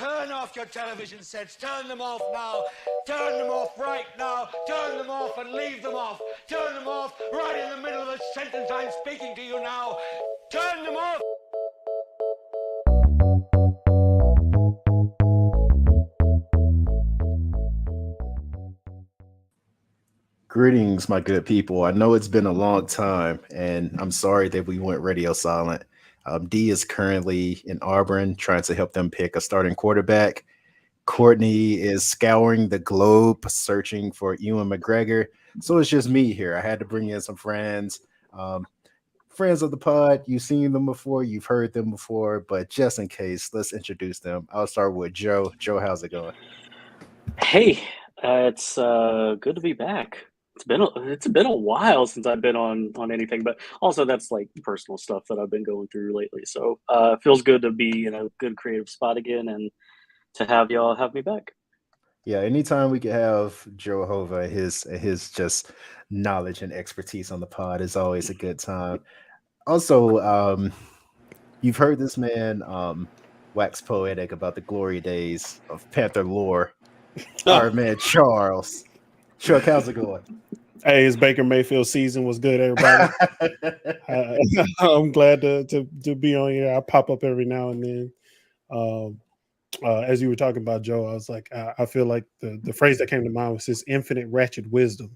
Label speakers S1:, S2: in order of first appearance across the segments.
S1: Turn off your television sets. Turn them off now. Turn them off right now. Turn them off and leave them off. Turn them off right in the middle of the sentence I'm speaking to you now. Turn them off.
S2: Greetings, my good people. I know it's been a long time, and I'm sorry that we went radio silent. D is currently in Auburn trying to help them pick a starting quarterback. Courtney is scouring the globe searching for Ewan McGregor. So it's just me here. I had to bring in some friends. Friends of the pod, you've seen them before, you've heard them before, but just in case, let's introduce them. I'll start with Joe. Joe, how's it going?
S3: Hey, it's good to be back. It's been a while since I've been on anything, but also that's like personal stuff that I've been going through lately. So it feels good to be in a good creative spot again and to have y'all have me back.
S2: Yeah, anytime we can have Joe Hova, his just knowledge and expertise on the pod is always a good time. Also, you've heard this man wax poetic about the glory days of Panther lore. Our man Charles. Chuck, how's it going?
S4: Hey, his Baker Mayfield season was good, everybody. I'm glad to be on here. I pop up every now and then. As you were talking about Joe, I was like, I feel like the phrase that came to mind was his infinite ratchet wisdom.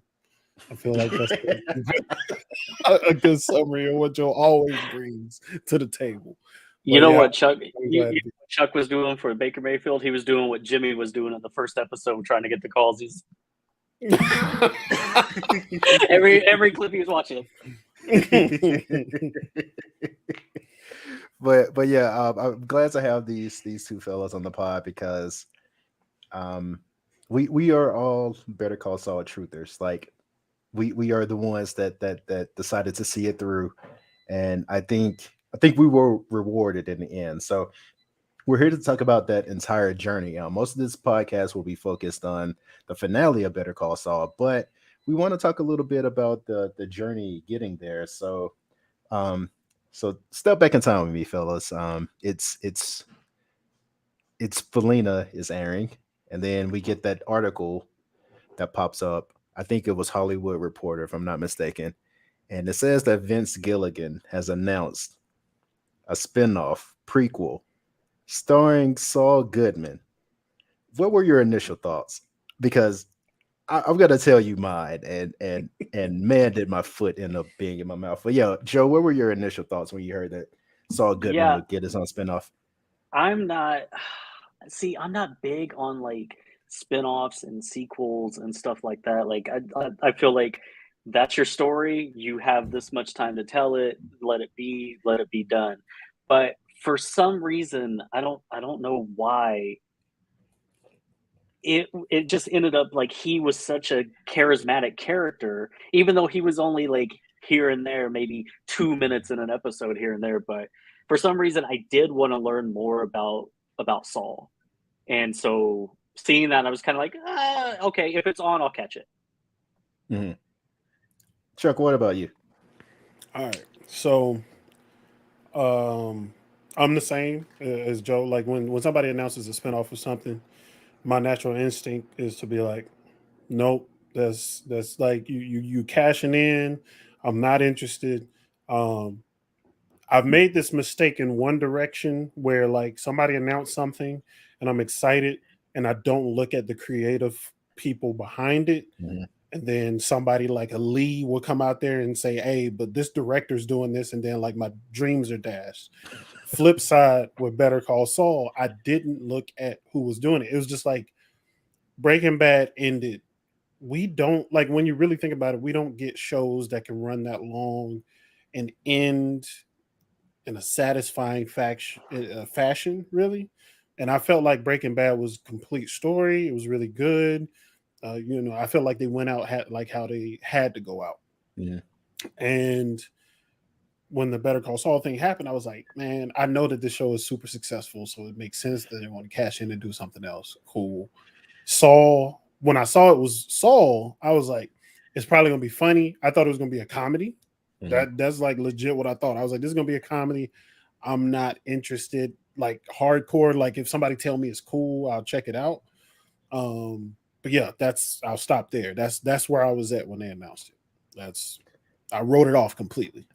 S4: I feel like that's a good summary of what Joe always brings to the table.
S3: You know what Chuck Chuck was doing for Baker Mayfield? He was doing what Jimmy was doing in the first episode, trying to get the calls. He's every clip he was watching.
S2: But yeah, I'm glad to have these two fellas on the pod because we are all Better Call Saul truthers. Like we are the ones that decided to see it through, and I think we were rewarded in the end. So we're here to talk about that entire journey. Most of this podcast will be focused on the finale of Better Call Saul, but we want to talk a little bit about the journey getting there. So step back in time with me, fellas. It's Felina is airing, and then we get that article that pops up. I think it was Hollywood Reporter, if I'm not mistaken, and it says that Vince Gilligan has announced a spinoff prequel starring Saul Goodman. What were your initial thoughts? Because I'm gonna tell you mine, and man, did my foot end up being in my mouth. But yeah, Joe, what were your initial thoughts when you heard that Saul Goodman would get his own spinoff?
S3: I'm not big on like spinoffs and sequels and stuff like that. Like I feel like that's your story. You have this much time to tell it. Let it be done. But for some reason, I don't know why it just ended up like he was such a charismatic character, even though he was only like here and there, maybe 2 minutes in an episode here and there. But for some reason, I did want to learn more about Saul, and so seeing that, I was kind of like, okay, if it's on, I'll catch it.
S2: Mm-hmm. Chuck, what about you?
S4: All right, so I'm the same as Joe. Like when somebody announces a spinoff of something, my natural instinct is to be like, nope, that's like you cashing in. I'm not interested. I've made this mistake in one direction where like somebody announced something and I'm excited and I don't look at the creative people behind it.
S2: Mm-hmm.
S4: And then somebody like a Lee will come out there and say, hey, but this director's doing this. And then like my dreams are dashed. Flip side with Better Call Saul, I didn't look at who was doing it. It was just like Breaking Bad ended. We don't, like, when you really think about it, we don't get shows that can run that long and end in a satisfying fashion, really. And I felt like Breaking Bad was a complete story. It was really good. I felt like they went out like how they had to go out.
S2: Yeah.
S4: And when the Better Call Saul thing happened, I was like, man, I know that this show is super successful, so it makes sense that they want to cash in and do something else. Cool. Saul, when I saw it was Saul, I was like, it's probably going to be funny. I thought it was going to be a comedy. Mm-hmm. That's like legit what I thought. I was like, this is going to be a comedy. I'm not interested. like hardcore. Like if somebody tell me it's cool, I'll check it out. But yeah, I'll stop there. That's where I was at when they announced it. I wrote it off completely.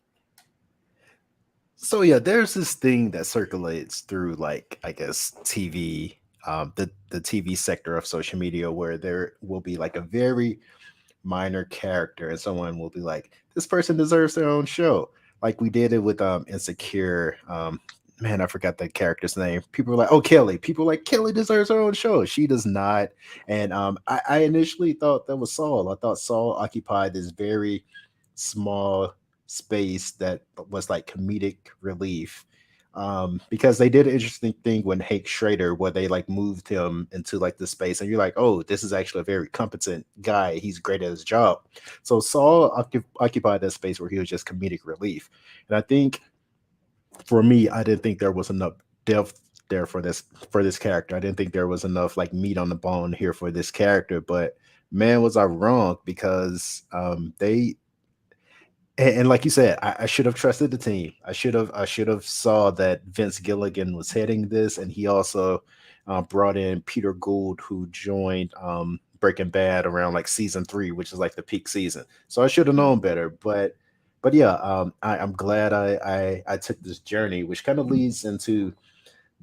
S2: So yeah, there's this thing that circulates through, like, I guess TV, the TV sector of social media, where there will be like a very minor character and someone will be like, this person deserves their own show. Like we did it with Insecure. Man, I forgot that character's name. People were like, oh, Kelly. People were like, Kelly deserves her own show. She does not. And I initially thought that was Saul. I thought Saul occupied this very small space that was like comedic relief. Because they did an interesting thing when Hank Schrader, where they like moved him into like the space, and you're like, oh, this is actually a very competent guy. He's great at his job. So Saul occupied that space where he was just comedic relief. And I think for me, I didn't think there was enough depth there for this character. I didn't think there was enough like meat on the bone here for this character. But man, was I wrong, because they. And like you said, I should have trusted the team. I should have saw that Vince Gilligan was heading this, and he also brought in Peter Gould, who joined Breaking Bad around like season 3, which is like the peak season. So I should have known better. But yeah, I'm glad I took this journey, which kind of leads into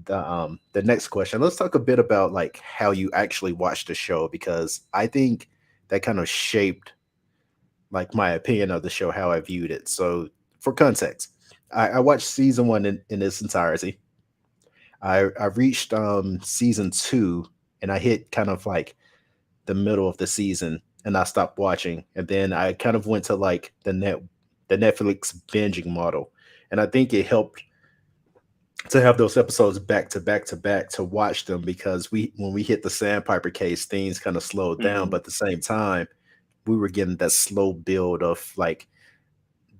S2: the next question. Let's talk a bit about like how you actually watched the show, because I think that kind of shaped like my opinion of the show, how I viewed it. So for context, I watched season 1 in its entirety. I reached season 2, and I hit kind of like the middle of the season, and I stopped watching. And then I kind of went to like the Netflix binging model. And I think it helped to have those episodes back to back to back to watch them, because when we hit the Sandpiper case, things kind of slowed down, but at the same time, we were getting that slow build of like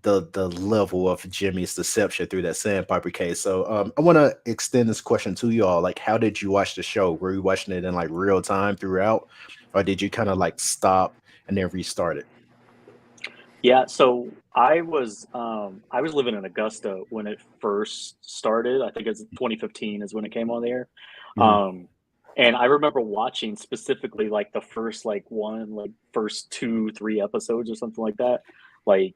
S2: the level of Jimmy's deception through that Sandpiper case. So I want to extend this question to y'all. Like, how did you watch the show? Were you watching it in like real time throughout, or did you kind of like stop and then restart it?
S3: Yeah, so I was living in Augusta when it first started. I think it's 2015 is when it came on the air. And I remember watching specifically like the first first 2-3 episodes or something like that. I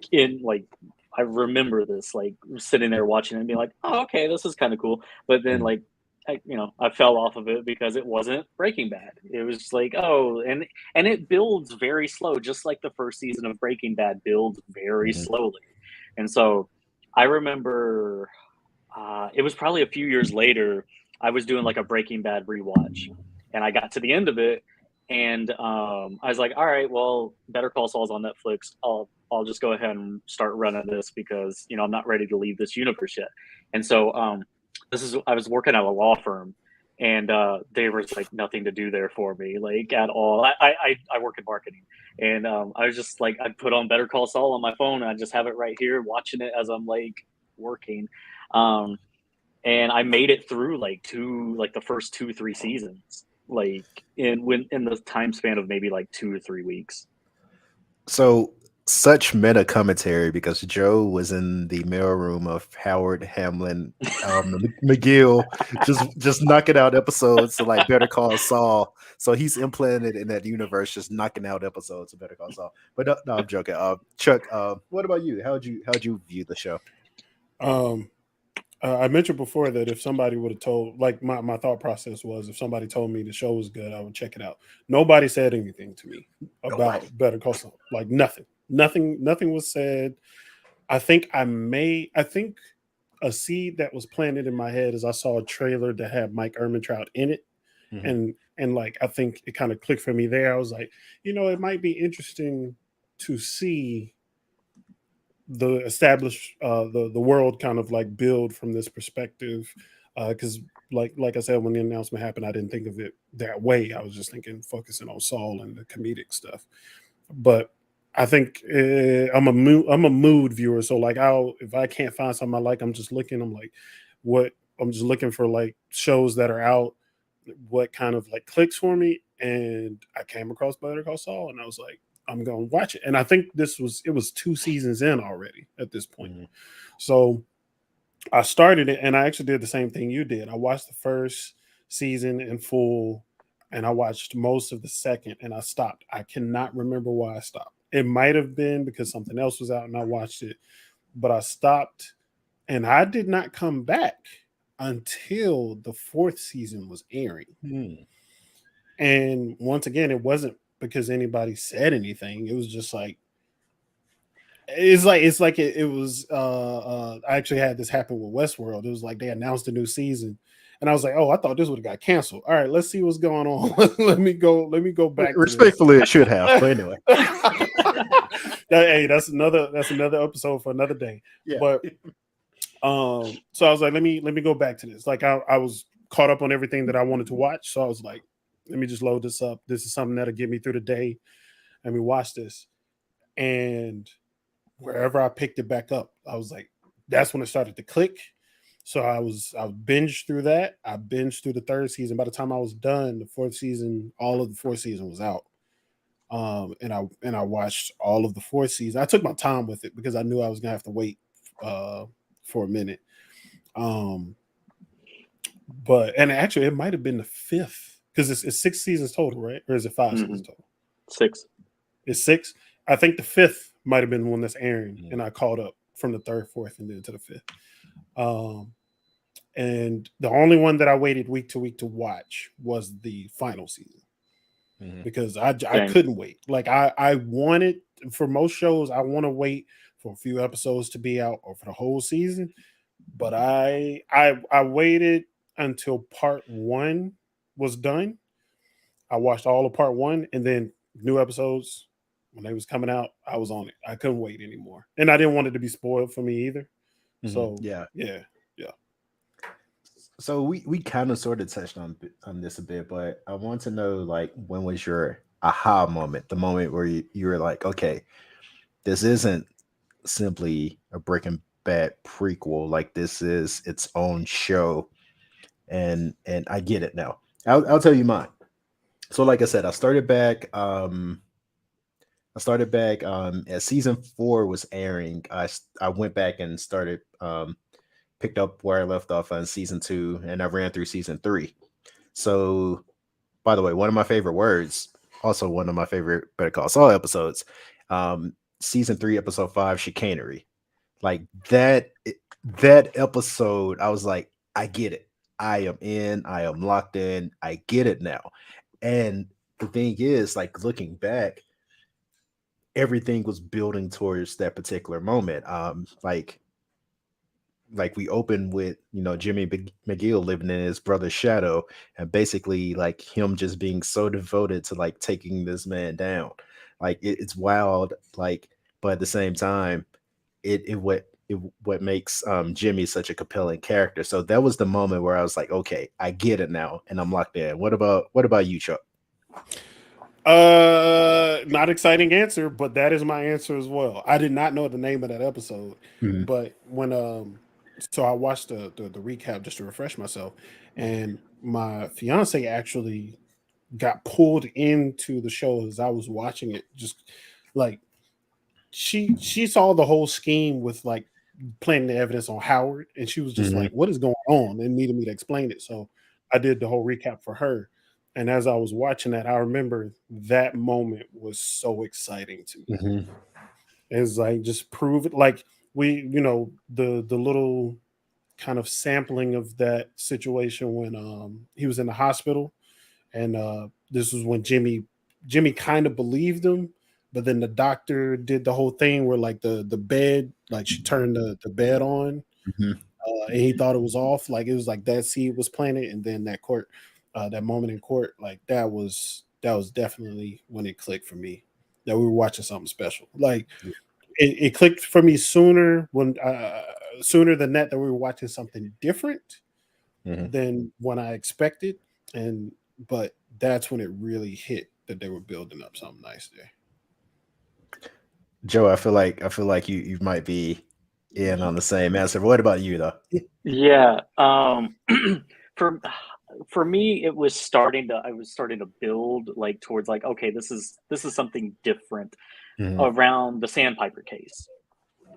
S3: remember this like sitting there watching it and being like, oh, okay, this is kind of cool. But then I fell off of it because it wasn't Breaking Bad. It was just like, oh, and it builds very slow, just like the first season of Breaking Bad builds very slowly. And so I remember it was probably a few years later, I was doing like a Breaking Bad rewatch, and I got to the end of it, and I was like, all right, well, Better Call Saul's on Netflix. I'll just go ahead and start running this because I'm not ready to leave this universe yet. And so I was working at a law firm, and there was like nothing to do there for me, like at all. I work in marketing, and I was just like, I put on Better Call Saul on my phone, and I just have it right here watching it as I'm like working. And I made it through the first 2-3 seasons, like in the time span of maybe like 2 or 3 weeks.
S2: So such meta commentary, because Joe was in the mailroom of Howard, Hamlin, McGill, just knocking out episodes to like Better Call Saul. So he's implanted in that universe, just knocking out episodes of Better Call Saul. But no, I'm joking. Chuck, what about you? How'd you view the show?
S4: I mentioned before that if somebody would have told, like my thought process was, if somebody told me the show was good, I would check it out. Nobody said anything to me about Better Call Saul. Like nothing was said. I think a seed that was planted in my head is I saw a trailer that had Mike Ehrmantraut in it. And like, I think it kind of clicked for me there. I was like, it might be interesting to see the established the world kind of like build from this perspective, because like I said, when the announcement happened, I didn't think of it that way. I was just focusing on Saul and the comedic stuff. But I think I'm a mood viewer, so like if I can't find something I like, I'm just looking for like shows that are out, what kind of like clicks for me, and I came across Better Call Saul, and I was like, I'm going to watch it. And I think it was 2 seasons in already at this point. So I started it, and I actually did the same thing you did. I watched the first season in full, and I watched most of the second, and I stopped. I cannot remember why I stopped. It might have been because something else was out, and I watched it, but I stopped, and I did not come back until the fourth season was airing. And once again, it wasn't because anybody said anything. It was just like it was I actually had this happen with Westworld. It was like they announced a new season, and I was like, oh, I thought this would have got canceled. All right, let's see what's going on. let me go back to
S2: Respectfully, it should have, but anyway.
S4: Hey, that's another episode for another day.
S2: Yeah.
S4: But so I was like, let me go back to this. Like I was caught up on everything that I wanted to watch. So I was like, let me just load this up. This is something that'll get me through the day. Let me watch this. And wherever I picked it back up, I was like, that's when it started to click. So I binged through that. I binged through the third season. By the time I was done, the fourth season, all of the fourth season was out. And I watched all of the fourth season. I took my time with it because I knew I was gonna have to wait for a minute. But actually, it might have been the fifth because it's 6 seasons total, right? Or is it 5 seasons total?
S3: 6.
S4: It's 6. I think the fifth might have been the one that's airing, and I caught up from the third, fourth, and then to the fifth. And the only one that I waited week to week to watch was the final season. Because I couldn't wait. Like I wanted, for most shows, I want to wait for a few episodes to be out or for the whole season. But I waited until part 1 was done. I watched all of part 1, and then new episodes when they was coming out, I was on it. I couldn't wait anymore, and I didn't want it to be spoiled for me either. So yeah.
S2: So we kind of sort of touched on this a bit, but I want to know, like, when was your aha moment? The moment where you were like, okay, this isn't simply a Breaking Bad prequel. Like, this is its own show, and I get it now. I'll tell you mine. So, like I said, I started back as season 4 was airing. I went back and started picked up where I left off on season 2, and I ran through season 3. So, by the way, one of my favorite words, also one of my favorite Better Call Saul episodes, season 3, episode 5, chicanery. Like that episode, I was like, I get it. I am in. I am locked in. I get it now. And the thing is, like, looking back, everything was building towards that particular moment. Like we opened with, Jimmy McGill living in his brother's shadow, and basically like him just being so devoted to like taking this man down. Like it's wild. Like, but at the same time, what makes Jimmy such a compelling character. So that was the moment where I was like, okay, I get it now, and I'm locked in. What about you, Chuck?
S4: Not exciting answer, but that is my answer as well. I did not know the name of that episode, but when so I watched the recap just to refresh myself, and my fiance actually got pulled into the show as I was watching it. Just like she saw the whole scheme with like planting the evidence on Howard, and she was just like, "What is going on?" and needed me to explain it. So I did the whole recap for her. And as I was watching that, I remember that moment was so exciting to me. It's like, just prove it. Like the little kind of sampling of that situation when he was in the hospital, and this was when Jimmy kind of believed him, but then the doctor did the whole thing where like the bed, like she turned the bed on, and he thought it was off. Like it was like that seed was planted, and then that moment in court, like that was definitely when it clicked for me that we were watching something special. Like it clicked for me sooner than that we were watching something different than when I expected, but that's when it really hit that they were building up something nice there.
S2: Joe, I feel like you might be in on the same answer. But what about you, though?
S3: Yeah. For me, I was starting to build like towards like, okay, this is something different around the Sandpiper case.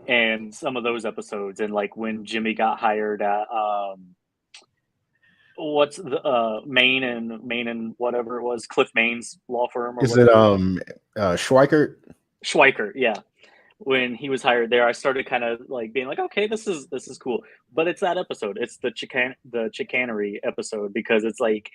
S3: and some of those episodes, and like when Jimmy got hired at what's the Maine and whatever it was, Cliff Main's law firm, or
S2: Is
S3: whatever.
S2: it Schweikert?
S3: Schweikert, yeah. When he was hired there, I started kind of like being like, okay, this is cool. But it's that episode. It's the chicanery episode, because it's like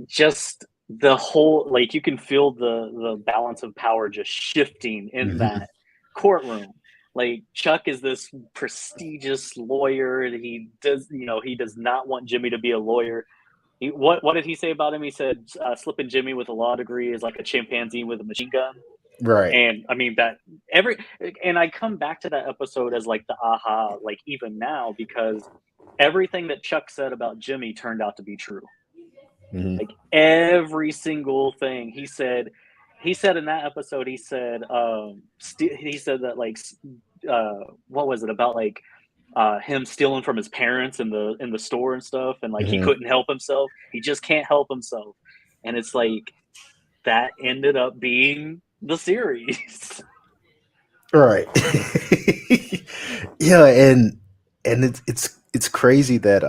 S3: just the whole, like, you can feel the balance of power just shifting in that courtroom. Like, Chuck is this prestigious lawyer. He does not want Jimmy to be a lawyer. What did he say about him? He said slipping Jimmy with a law degree is like a chimpanzee with a machine gun.
S2: Right.
S3: And I mean and I come back to that episode as like the aha, like even now, because everything that Chuck said about Jimmy turned out to be true. Like every single thing he said in that episode, he said that, like, what was it about, like him stealing from his parents in the store and stuff, and like he couldn't help himself. He just can't help himself. And it's like that ended up being the series.
S2: Right. Yeah, and it's crazy that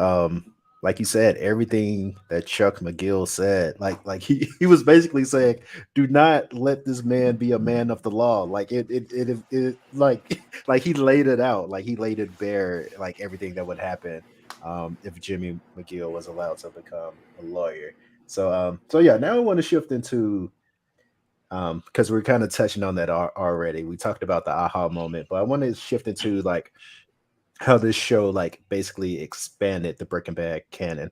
S2: like you said, everything that Chuck McGill said, like he was basically saying, do not let this man be a man of the law. Like it like he laid it out, like he laid it bare, like everything that would happen if Jimmy McGill was allowed to become a lawyer. So yeah, now I want to shift into because we're kind of touching on that already. We talked about the aha moment, but I want to shift into like how this show like basically expanded the Breaking Bad canon.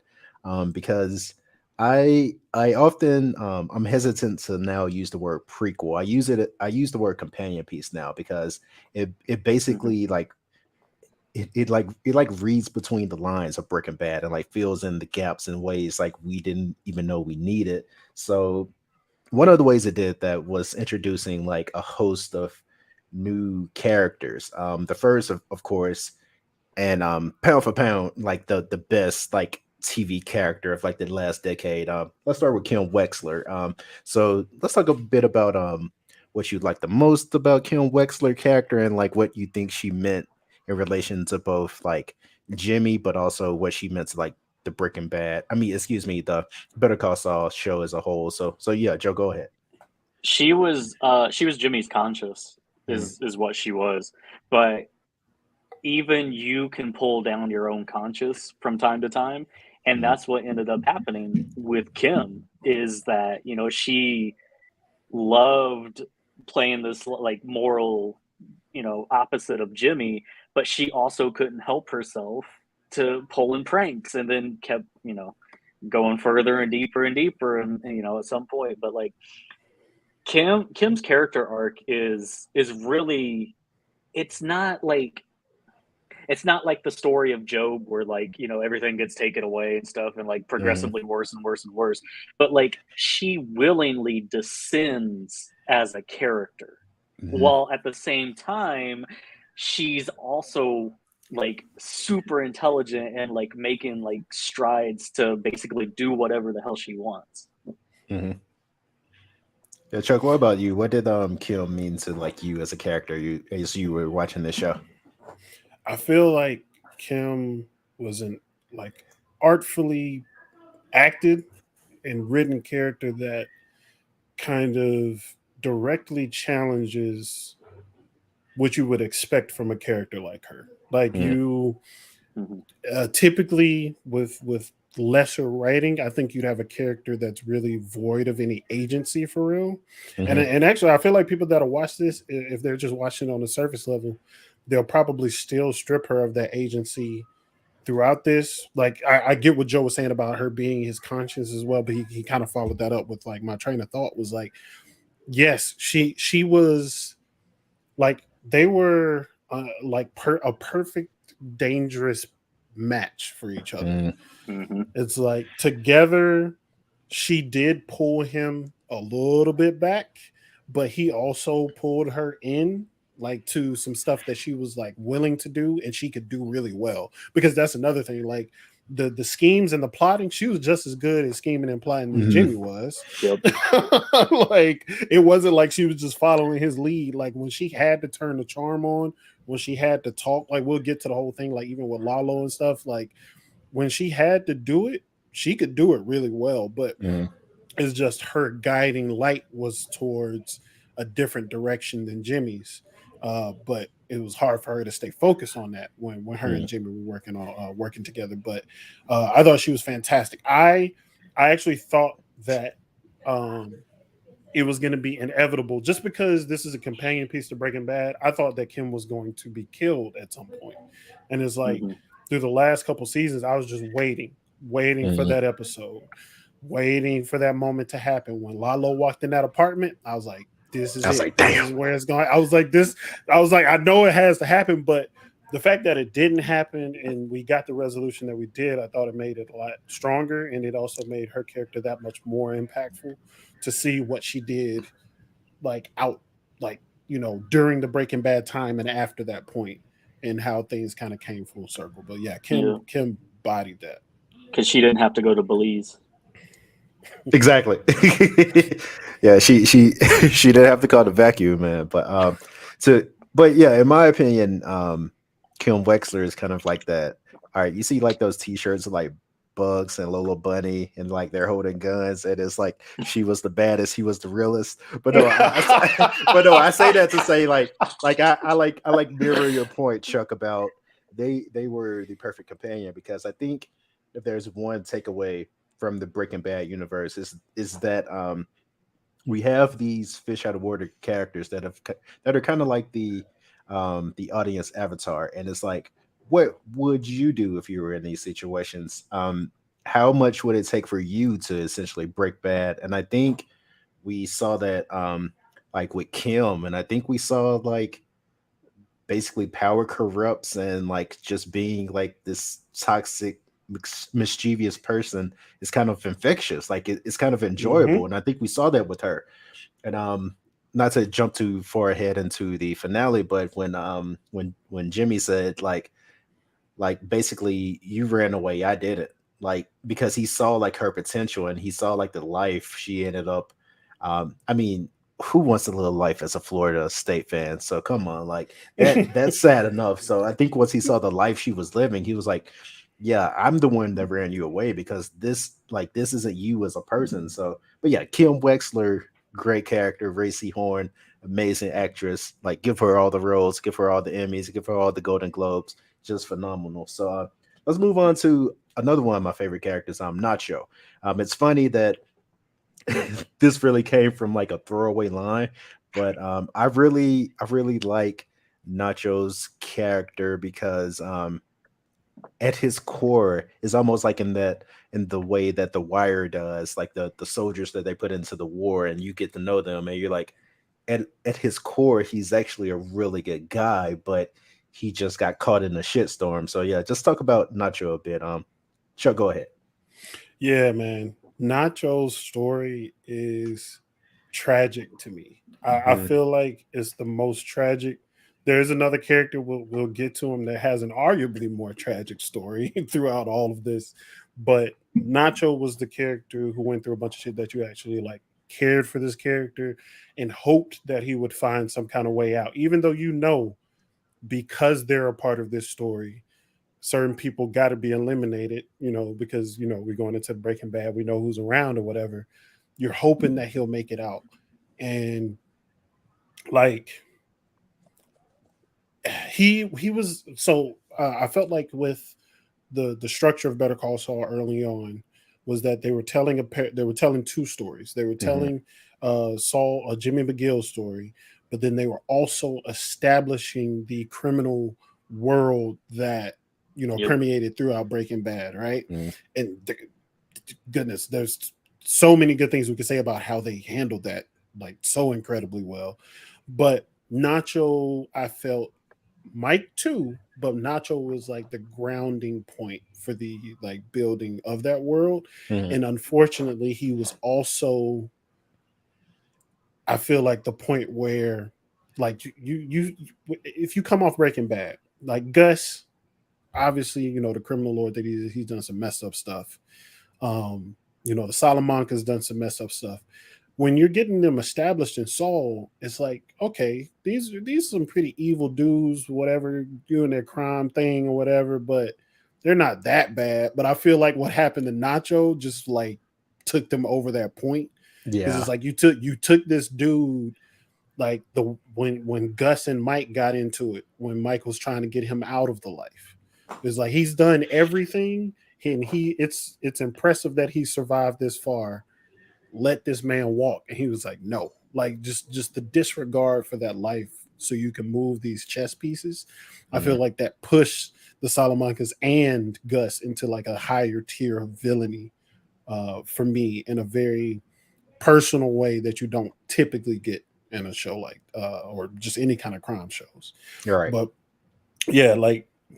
S2: Because I often I'm hesitant to now use the word prequel. I use the word companion piece now, because it basically like it reads between the lines of Breaking Bad and like fills in the gaps in ways like we didn't even know we needed. So one of the ways it did that was introducing like a host of new characters. The first, of course, and pound for pound, like the best like TV character of like the last decade. Let's start with Kim Wexler. So let's talk a bit about what you like the most about Kim Wexler character, and like what you think she meant in relation to both like Jimmy, but also what she meant to like the Breaking Bad. The Better Call Saul show as a whole. So yeah, Joe, go ahead.
S3: She was Jimmy's conscience, is what she was. But even you can pull down your own conscience from time to time, and that's what ended up happening with Kim, is that, you know, she loved playing this like moral, you know, opposite of Jimmy, but she also couldn't help herself to pulling pranks, and then kept, you know, going further and deeper, and you know, at some point. But like Kim's character arc is really, it's not like the story of Job, where like, you know, everything gets taken away and stuff, and like progressively worse and worse and worse. But like she willingly descends as a character, while at the same time she's also like super intelligent and like making like strides to basically do whatever the hell she wants.
S2: Yeah, Chuck, what about you? What did Kim mean to like you as a character, as you were watching this show?
S4: I feel like Kim was an like artfully acted and written character that kind of directly challenges what you would expect from a character like her. Like you typically with lesser writing, I think you'd have a character that's really void of any agency for real. And actually, I feel like people that'll watch this, if they're just watching on the surface level, they'll probably still strip her of that agency throughout this. Like I get what Joe was saying about her being his conscience as well, but he kind of followed that up with like, my train of thought was like, yes, she was like, they were like a perfect dangerous match for each other. It's like together she did pull him a little bit back, but he also pulled her in like to some stuff that she was like willing to do and she could do really well. Because that's another thing, like the schemes and the plotting, she was just as good at scheming and plotting as
S2: Mhm.
S4: Jimmy was.
S3: Yep.
S4: Like, it wasn't like she was just following his lead. Like, when she had to turn the charm on, when she had to talk, like, we'll get to the whole thing, like even with Lalo and stuff, like when she had to do it, she could do it really well, but
S2: Mhm.
S4: it's just her guiding light was towards a different direction than Jimmy's. But it was hard for her to stay focused on that when her and Jimmy were working together. But I thought she was fantastic. I actually thought that it was going to be inevitable just because this is a companion piece to Breaking Bad. I thought that Kim was going to be killed at some point, and it's like through the last couple seasons, I was just waiting for that episode, waiting for that moment to happen. When Lalo walked in that apartment, I was like, this is
S2: I was
S4: it.
S2: like,
S4: This
S2: damn.
S4: is where it's going. I was like, I know it has to happen, but the fact that it didn't happen and we got the resolution that we did, I thought it made it a lot stronger, and it also made her character that much more impactful to see what she did, like during the Breaking Bad time and after that point, and how things kind of came full circle. But yeah, Kim bodied that.
S3: Because she didn't have to go to Belize.
S2: Exactly. Yeah, she she didn't have to call the vacuum man, but yeah, in my opinion, Kim Wexler is kind of like that. All right, you see like those T-shirts with, like Bugs and Lola Bunny, and like they're holding guns, and it's like she was the baddest, he was the realest. But no, I say that to say I like mirror your point, Chuck, about they were the perfect companion, because I think if there's one takeaway from the Breaking Bad universe is that we have these fish out of water characters that are kind of like the audience avatar, and it's like, what would you do if you were in these situations? How much would it take for you to essentially break bad? And I think we saw that like with Kim, and I think we saw like basically power corrupts, and like just being like this toxic mischievous person is kind of infectious, like it's kind of enjoyable, and I think we saw that with her. And not to jump too far ahead into the finale, but when Jimmy said like basically, you ran away, I didn't, like, because he saw like her potential, and he saw like the life she ended up I mean, who wants to live life as a Florida State fan? So come on, like that's sad enough. So I think once he saw the life she was living, he was like, yeah, I'm the one that ran you away, because this isn't you as a person. So, but yeah, Kim Wexler, great character. Racy Horn, amazing actress. Like, give her all the roles, give her all the Emmys, give her all the Golden Globes. Just phenomenal. So let's move on to another one of my favorite characters, Nacho. It's funny that this really came from like a throwaway line, but I really like Nacho's character, because at his core is almost like in the way that The Wire does, like the soldiers that they put into the war, and you get to know them, and you're like, at his core, he's actually a really good guy, but he just got caught in a shitstorm. So yeah, just talk about Nacho a bit. Chuck, go ahead.
S4: Yeah, man. Nacho's story is tragic to me. I
S2: Mhm.
S4: feel like it's the most tragic. There's another character we'll get to him that has an arguably more tragic story throughout all of this, but Nacho was the character who went through a bunch of shit that you actually like cared for this character and hoped that he would find some kind of way out, even though because they're a part of this story, certain people got to be eliminated, because we're going into Breaking Bad, we know who's around or whatever. You're hoping that he'll make it out, and like he was so I felt like with the structure of Better Call Saul early on was that they were telling two stories. They were
S2: Mhm.
S4: telling Saul a Jimmy McGill story, but then they were also establishing the criminal world that
S3: Yep.
S4: permeated throughout Breaking Bad, right?
S2: Mhm.
S4: And goodness, there's so many good things we could say about how they handled that like so incredibly well. But Nacho, I felt Mike too, but Nacho was like the grounding point for the like building of that world.
S2: Mhm.
S4: And unfortunately, he was also, I feel like, the point where like you if you come off Breaking Bad, like Gus, obviously, you know, the criminal lord that he's done some messed up stuff. You know, the Salamanca's done some messed up stuff. When you're getting them established in Saul, it's like, okay, these are some pretty evil dudes, whatever, doing their crime thing or whatever, but they're not that bad. But I feel like what happened to Nacho just like took them over that point. Because it's like you took this dude, like when Gus and Mike got into it, when Mike was trying to get him out of the life. It's like he's done everything, and it's impressive that he survived this far. Let this man walk. And he was like, no, like just the disregard for that life so you can move these chess pieces. I feel like that pushed the Salamancas and Gus into like a higher tier of villainy for me, in a very personal way that you don't typically get in a show like or just any kind of crime shows.
S2: You're right.
S4: But yeah,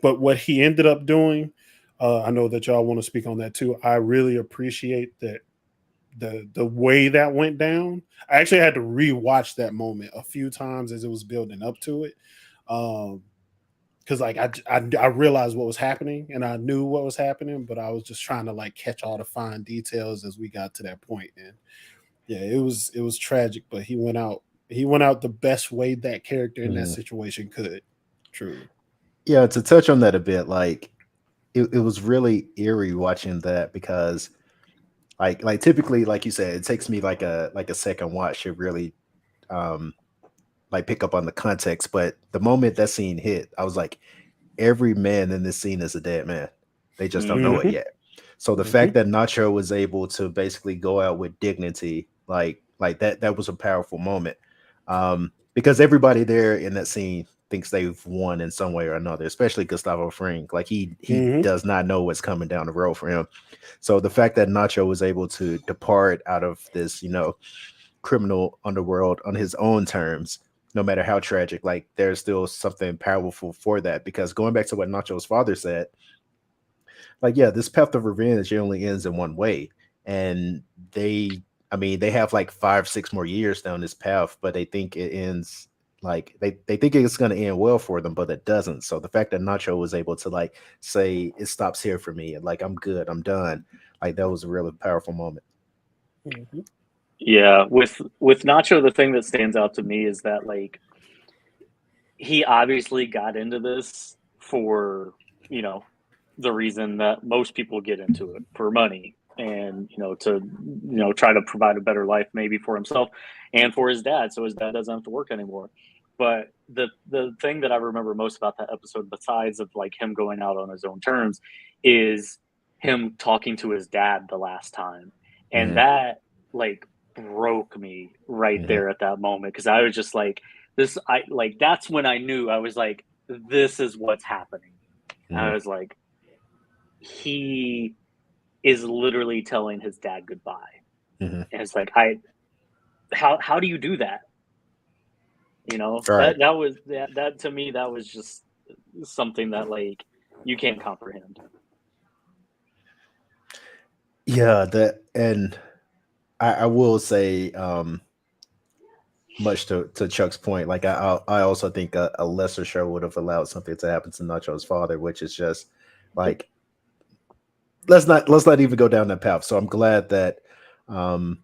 S4: but what he ended up doing, I know that y'all want to speak on that too. I really appreciate that the way that went down. I actually had to rewatch that moment a few times as it was building up to it. Because like I realized what was happening and I knew what was happening, but I was just trying to like catch all the fine details as we got to that point. And yeah, it was tragic, but he went out the best way that character in that situation could. Truly.
S2: Yeah, to touch on that a bit, like it was really eerie watching that, because like typically, like you said, it takes me like a second watch to really like pick up on the context. But the moment that scene hit, I was like, every man in this scene is a dead man. They just don't know it yet. So the fact that Nacho was able to basically go out with dignity, like that was a powerful moment. Because everybody there in that scene thinks they've won in some way or another, especially Gustavo Fring. Like he does not know what's coming down the road for him. So the fact that Nacho was able to depart out of this, you know, criminal underworld on his own terms, no matter how tragic, like there's still something powerful for that. Because going back to what Nacho's father said, like, yeah, this path of revenge only ends in one way. And they have like 5-6 more years down this path, but they think it ends, like they think it's going to end well for them, but it doesn't. So the fact that Nacho was able to like say it stops here for me, and like I'm good, I'm done, like that was a really powerful moment.
S3: Yeah, with Nacho, the thing that stands out to me is that like he obviously got into this for, you know, the reason that most people get into it, for money, and to try to provide a better life maybe for himself and for his dad, so his dad doesn't have to work anymore. But the thing that I remember most about that episode, besides of like him going out on his own terms, is him talking to his dad the last time, and that like broke me right there at that moment, because I was just like, that's when I knew. I was like, this is what's happening. I was like, he is literally telling his dad goodbye. And it's like, how do you do that?
S2: Right.
S3: That to me, that was just something that like you can't comprehend.
S2: Yeah, and I will say, much to Chuck's point, like I also think a lesser show would have allowed something to happen to Nacho's father, which is just like, let's not even go down that path. So I'm glad that I'm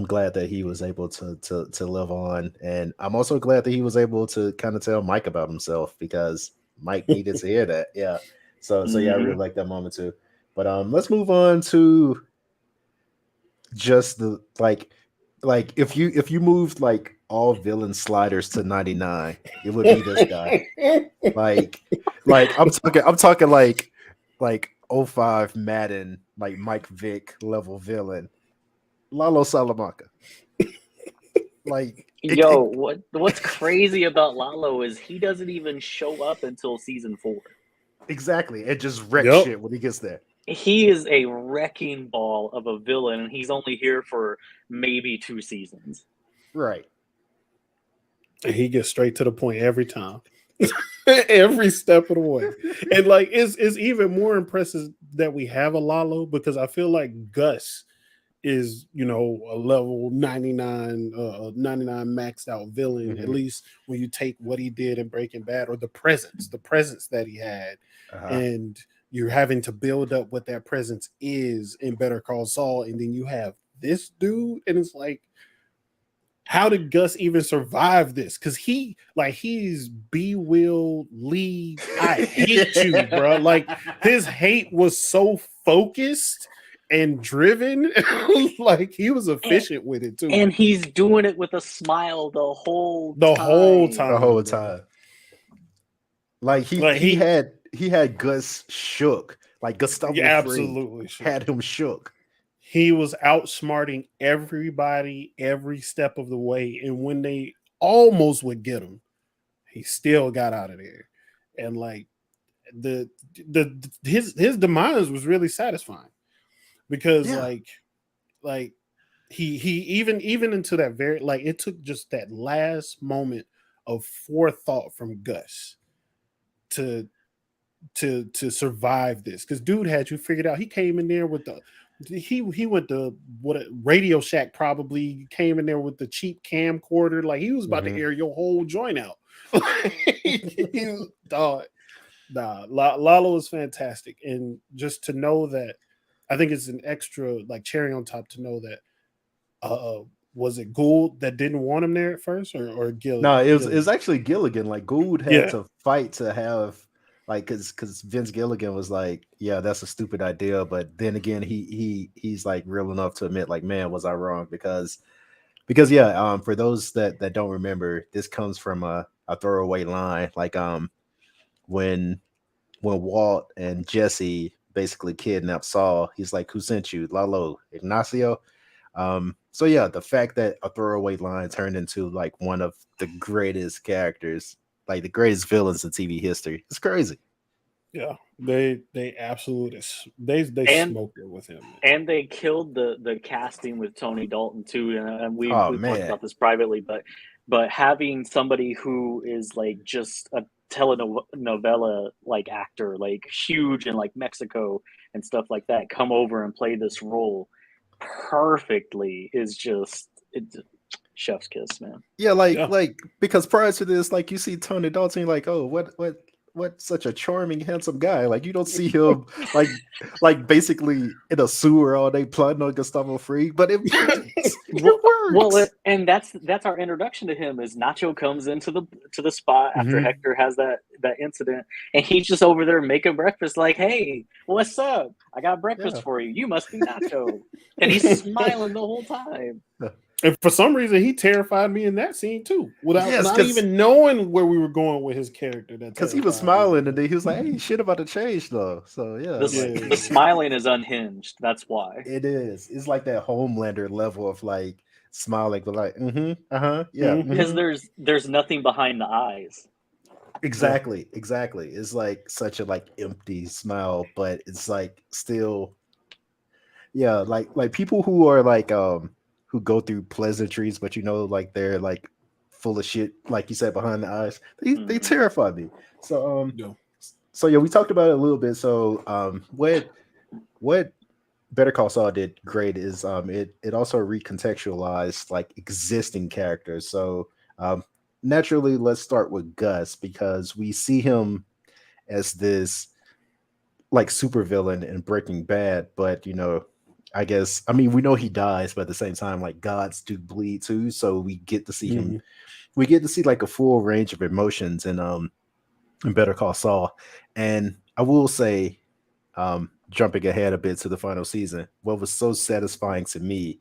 S2: glad that he was able to live on, and I'm also glad that he was able to kind of tell Mike about himself, because Mike needed to hear that. Yeah. So yeah, I really like that moment too. But let's move on to just the like if you moved like all villain sliders to 99, it would be this guy. like I'm talking like 05 Madden, like Mike Vick level villain, Lalo Salamanca.
S3: What's crazy about Lalo is he doesn't even show up until season 4.
S2: Exactly. It just wrecks shit when he gets there.
S3: He is a wrecking ball of a villain, and he's only here for maybe 2 seasons.
S2: Right.
S4: And he gets straight to the point every time. Every step of the way. And like it's even more impressive that we have a Lalo, because I feel like Gus is, you know, a level 99 maxed out villain, at least when you take what he did in Breaking Bad, or the presence that he had, and you're having to build up what that presence is in Better Call Saul, and then you have this dude, and it's like, how did Gus even survive this? Because he's B. Will Lee. I hate you, bro. Like, his hate was so focused and driven. Like, he was efficient with it too.
S3: And he's doing it with a smile the whole
S2: time. Like he had Gus shook. Like Gustavo
S4: absolutely
S2: had him shook.
S4: He was outsmarting everybody every step of the way, and when they almost would get him, he still got out of there. And like his demise was really satisfying, because like he even into that very, like, it took just that last moment of forethought from Gus to survive this, because dude had you figured out. He came in there with he went to Radio Shack, probably came in there with the cheap camcorder, like he was about to air your whole joint out. Lalo is fantastic, and just to know that, I think it's an extra like cherry on top to know that was it Gould that didn't want him there at first, or Gilligan?
S2: No, it was actually Gilligan. Like, Gould had to fight to have, like, because Vince Gilligan was like, yeah, that's a stupid idea, but then again, he's like real enough to admit, like, man, was I wrong? Because for those that don't remember, this comes from a throwaway line, like when Walt and Jesse basically kidnapped Saul, he's like, who sent you? Lalo Ignacio. So yeah, the fact that a throwaway line turned into like one of the greatest characters, like the greatest villains in TV history, it's crazy.
S4: Yeah, they absolutely they smoked it with him,
S3: and they killed the casting with Tony Dalton too. And we talked about this privately, but having somebody who is like just a telenovela like actor, like huge in like Mexico and stuff like that, come over and play this role perfectly is just chef's kiss, man.
S2: Yeah, like because prior to this, like, you see Tony Dalton, you're like, oh, what such a charming, handsome guy. Like, you don't see him like basically in a sewer all day plotting on Gustavo Fring, but it works.
S3: Well, and that's our introduction to him. Is Nacho comes into the spot after Hector has that incident, and he's just over there making breakfast. Like, hey, what's up? I got breakfast for you. You must be Nacho, and he's smiling the whole time.
S4: And for some reason, he terrified me in that scene too, without not even knowing where we were going with his character.
S2: Because he was smiling, and then he was like, "Hey, shit about to change, though." So yeah,
S3: the smiling is unhinged. That's why
S2: it is. It's like that Homelander level of like smiling, but like,
S3: because there's nothing behind the eyes.
S2: Exactly. It's like such a like empty smile, but it's like still, like people who are like who go through pleasantries, but like they're like full of shit, like you said, behind the eyes. They terrify me. So we talked about it a little bit. So what Better Call Saul did great is it also recontextualized like existing characters. So naturally, let's start with Gus, because we see him as this like super villain in Breaking Bad, but we know he dies, but at the same time, like, gods do bleed too. So we get to see him. We get to see like a full range of emotions in Better Call Saul. And I will say, jumping ahead a bit to the final season, what was so satisfying to me,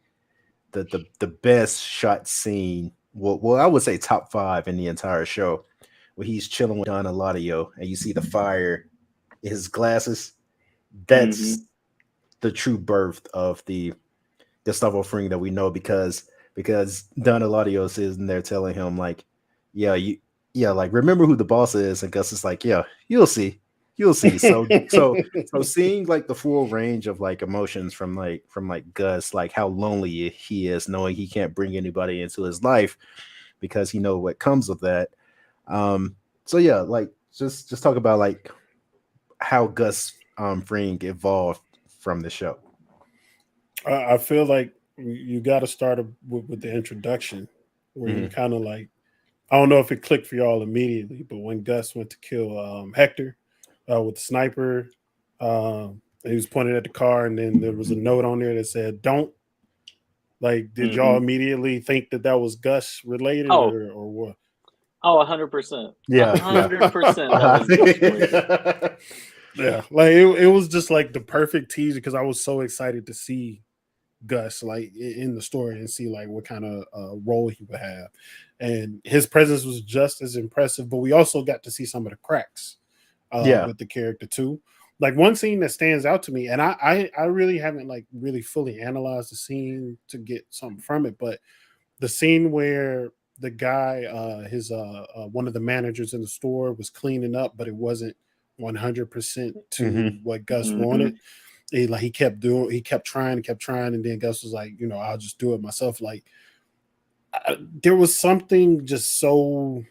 S2: the best shot scene, well, I would say top 5 in the entire show, where he's chilling with Don Eladio and you see the fire in his glasses. That's the true birth of the Gustavo Fring that we know, because Don Eladio is in there telling him like, like, remember who the boss is, and Gus is like, yeah, you'll see. So seeing like the full range of like emotions from Gus, like how lonely he is, knowing he can't bring anybody into his life because he knows what comes with that. Like just talk about like how Gus Fring evolved from the show.
S4: I feel like you got to start with the introduction, where you kind of like, I don't know if it clicked for y'all immediately, but when Gus went to kill Hector with the sniper, he was pointed at the car, and then there was a note on there that said, "Don't." Like, did y'all immediately think that was Gus related, or what?
S3: Oh, 100%.
S2: Yeah,
S3: 100%.
S4: Yeah, like it was just like the perfect teaser, because I was so excited to see Gus like in the story and see like what kind of role he would have, and his presence was just as impressive. But we also got to see some of the cracks with the character too. Like, one scene that stands out to me, and I really haven't like really fully analyzed the scene to get something from it, but the scene where the guy, his one of the managers in the store was cleaning up, but it wasn't 100% to what Gus wanted. He kept trying, and then Gus was like, I'll just do it myself. Like, there was something just so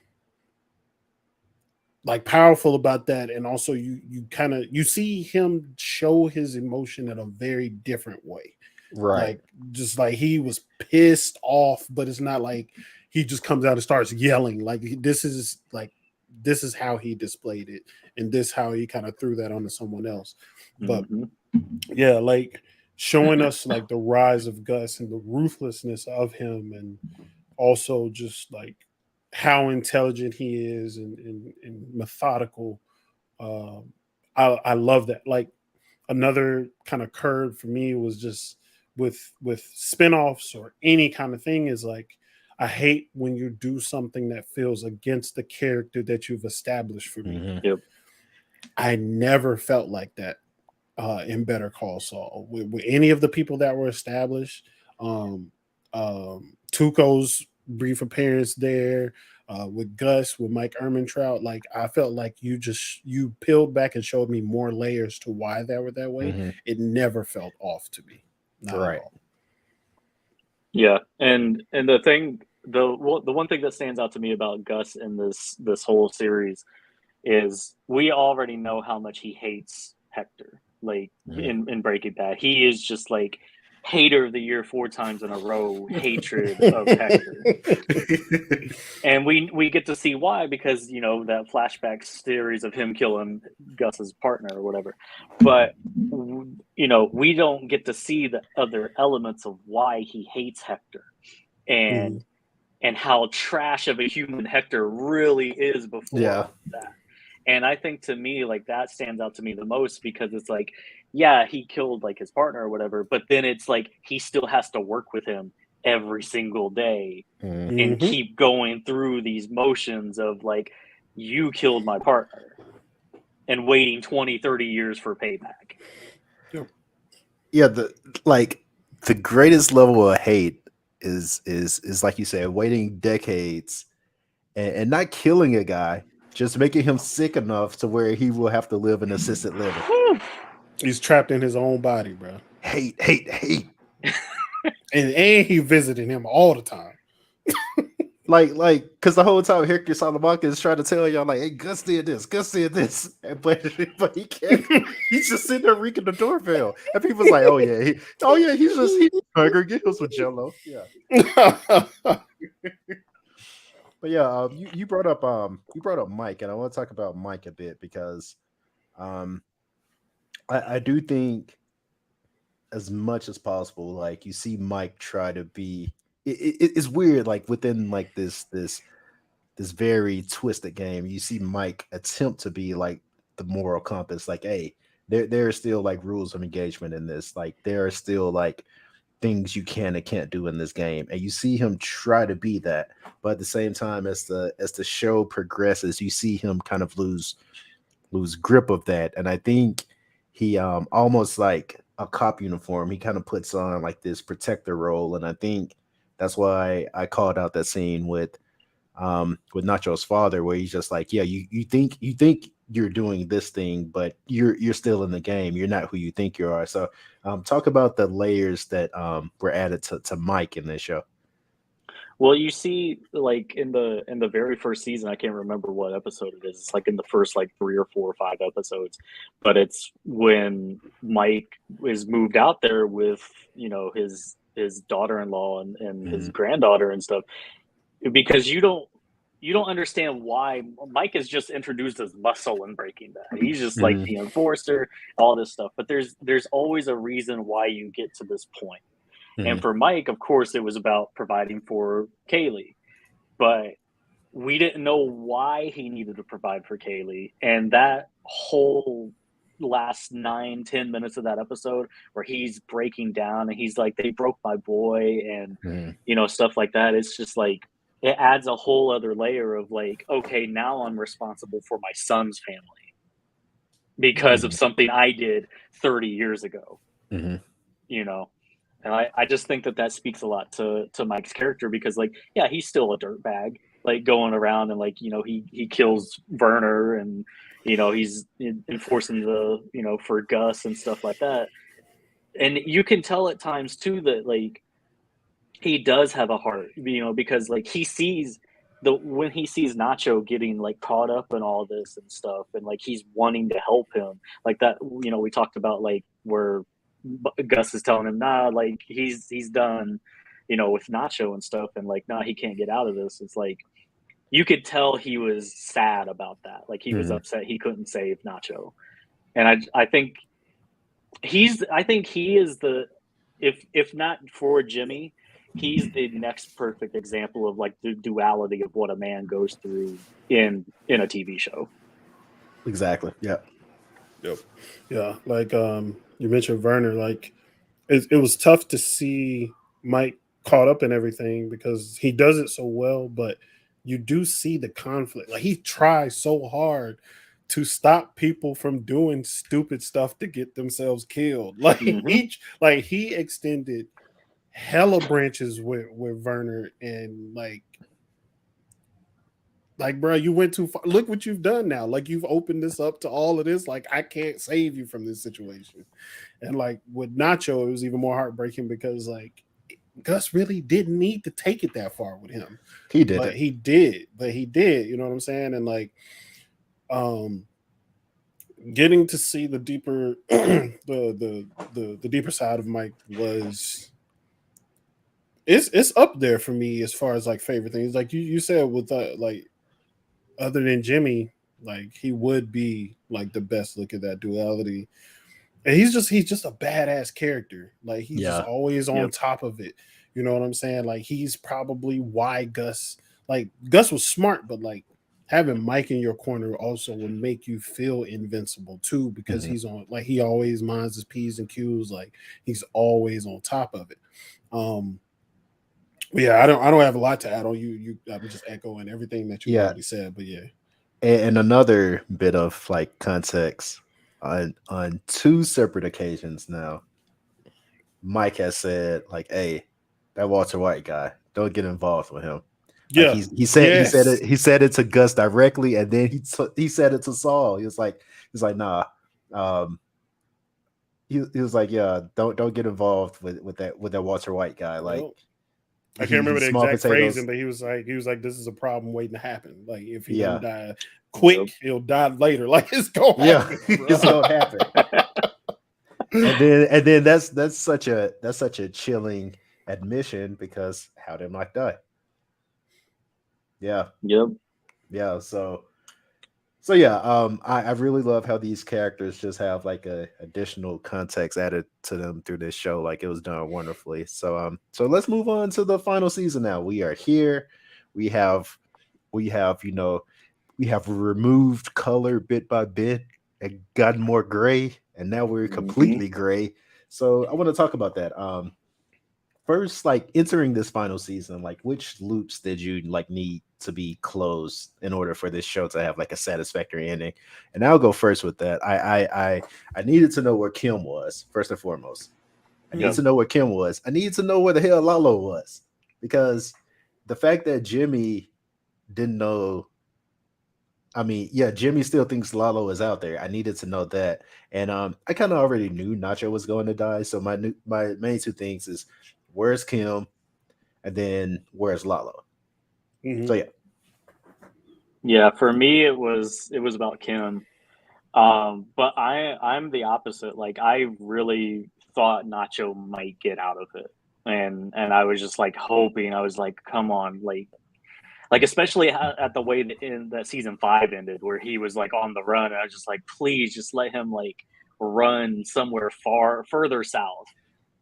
S4: like powerful about that, and also you see him show his emotion in a very different way,
S2: right?
S4: Like, just like he was pissed off, but it's not like he just comes out and starts yelling. Like, this is how he displayed it, and this how he kind of threw that onto someone else. But yeah, like showing us like the rise of Gus and the ruthlessness of him, and also just like how intelligent he is and methodical. I love that. Like, another kind of curve for me was just with spinoffs or any kind of thing is like, I hate when you do something that feels against the character that you've established for me.
S3: Yep. I
S4: never felt like that in Better Call Saul with any of the people that were established. Tuco's brief appearance there, with Gus, with Mike Ehrmantraut, like I felt like you peeled back and showed me more layers to why they were that way. It never felt off to me. Not at all.
S3: Yeah, and the one thing that stands out to me about Gus in this whole series is we already know how much he hates Hector. Like in Breaking Bad, he is just like hater of the year 4 times in a row, hatred of Hector. And we get to see why, because that flashback series of him killing Gus's partner or whatever. But we don't get to see the other elements of why he hates Hector and how trash of a human Hector really is before that. And I think, to me, like, that stands out to me the most, because it's like, yeah, he killed like his partner or whatever, but then it's like he still has to work with him every single day and keep going through these motions of like, you killed my partner, and waiting 20-30 years for payback.
S2: Yeah, the greatest level of hate is like you said, waiting decades and not killing a guy, just making him sick enough to where he will have to live in assisted living.
S4: He's trapped in his own body, bro.
S2: Hate.
S4: and he visited him all the time.
S2: like, because the whole time Hector Salamanca is trying to tell y'all, like, hey, Gus did this, but he can't. He's just sitting there ringing the doorbell, and people's like, he's hungry. Get him some Jello. Yeah. But yeah, you brought up Mike, and I want to talk about Mike a bit, because I do think, as much as possible, like, you see Mike try to be. It's weird, like, within like this very twisted game, you see Mike attempt to be like the moral compass. Like, hey, there are still like rules of engagement in this. Like, there are still like things you can and can't do in this game, and you see him try to be that. But at the same time, as the show progresses, you see him kind of lose grip of that. And I think he almost like a cop uniform, he kind of puts on like this protector role. And I think that's why I called out that scene with Nacho's father, where he's just like, yeah, you think you're doing this thing, but you're still in the game. You're not who you think you are. So talk about the layers that were added to Mike in this show.
S3: Well, you see, like, in the very first season, I can't remember what episode it is. It's like in the first like 3 or 4 or 5 episodes, but it's when Mike is moved out there with his his daughter-in-law and his granddaughter and stuff, because you don't understand why Mike is just introduced as muscle in Breaking Bad. He's just like the enforcer, all this stuff. But there's always a reason why you get to this point. And for Mike, of course, it was about providing for Kaylee. But we didn't know why he needed to provide for Kaylee. And that whole last 9-10 minutes of that episode where he's breaking down and he's like, they broke my boy and, stuff like that. It's just like, it adds a whole other layer of like, okay, now I'm responsible for my son's family because of something I did 30 years ago, And I just think that speaks a lot to Mike's character because like, yeah, he's still a dirtbag, like going around and like, he kills Werner and, he's enforcing the, for Gus and stuff like that. And you can tell at times too that like, he does have a heart, because like he sees when he sees Nacho getting like caught up in all this and stuff, and like he's wanting to help him, like that. We talked about like where Gus is telling him, nah, like he's done, with Nacho and stuff, and like, nah, he can't get out of this. It's like you could tell he was sad about that, like he was upset he couldn't save Nacho, and I think he is the if not for Jimmy. He's the next perfect example of like the duality of what a man goes through in a TV show.
S2: Exactly. Yeah.
S4: Yep. Yeah. Like you mentioned Werner, like it was tough to see Mike caught up in everything because he does it so well, but you do see the conflict. Like he tries so hard to stop people from doing stupid stuff to get themselves killed. Like he extended hella branches with Werner and like bro, you went too far. Look what you've done now. Like you've opened this up to all of this. Like I can't save you from this situation. And like with Nacho, it was even more heartbreaking because like Gus really didn't need to take it that far with him.
S2: He did.
S4: But he did. You know what I'm saying? And like getting to see the deeper the deeper side of Mike was it's up there for me as far as like favorite things. Like you said with like other than Jimmy, like he would be like the best look at that duality. And he's just a badass character. Like he's just always on top of it. You know what I'm saying? Like he's probably why Gus was smart, but like having Mike in your corner also will make you feel invincible too, because he's on, like he always minds his P's and Q's, like he's always on top of it. Yeah, I don't have a lot to add on. You I'm just echoing everything that you already said, but yeah.
S2: And another bit of like context on two separate occasions now, Mike has said like, "Hey, that Walter White guy, don't get involved with him."
S4: Yeah,
S2: like he said it to Gus directly, and then he said it to Saul. He was like, nah. He was like, yeah, don't get involved with that Walter White guy. Like,
S4: I can't remember the exact phrasing, but he was like, this is a problem waiting to happen. Like, if he don't die quick, he'll die later. Like, it's gonna happen.
S2: It's gonna happen. and then that's such a chilling admission, because how did Mike die? Yeah.
S3: Yep.
S2: Yeah. So yeah, I really love how these characters just have like a additional context added to them through this show. Like, it was done wonderfully. So let's move on to the final season now. We are here. We have removed color bit by bit and gotten more gray, and now we're completely gray. So I want to talk about that. First, like, entering this final season, like, which loops did you like need to be closed in order for this show to have like a satisfactory ending? And I'll go first with that. I needed to know where Kim was, first and foremost. I needed to know where Kim was. I needed to know where the hell Lalo was, because the fact that Jimmy didn't know. I mean, yeah, Jimmy still thinks Lalo is out there. I needed to know that, and I kind of already knew Nacho was going to die. So my main two things is, where's Kim, and then where's Lalo? So
S3: yeah. For me, it was about Kim, but I'm the opposite. Like, I really thought Nacho might get out of it. and I was just like hoping. I was like, come on, like especially at the way that in that season 5 ended, where he was like on the run. And I was just like, please, just let him like run somewhere further south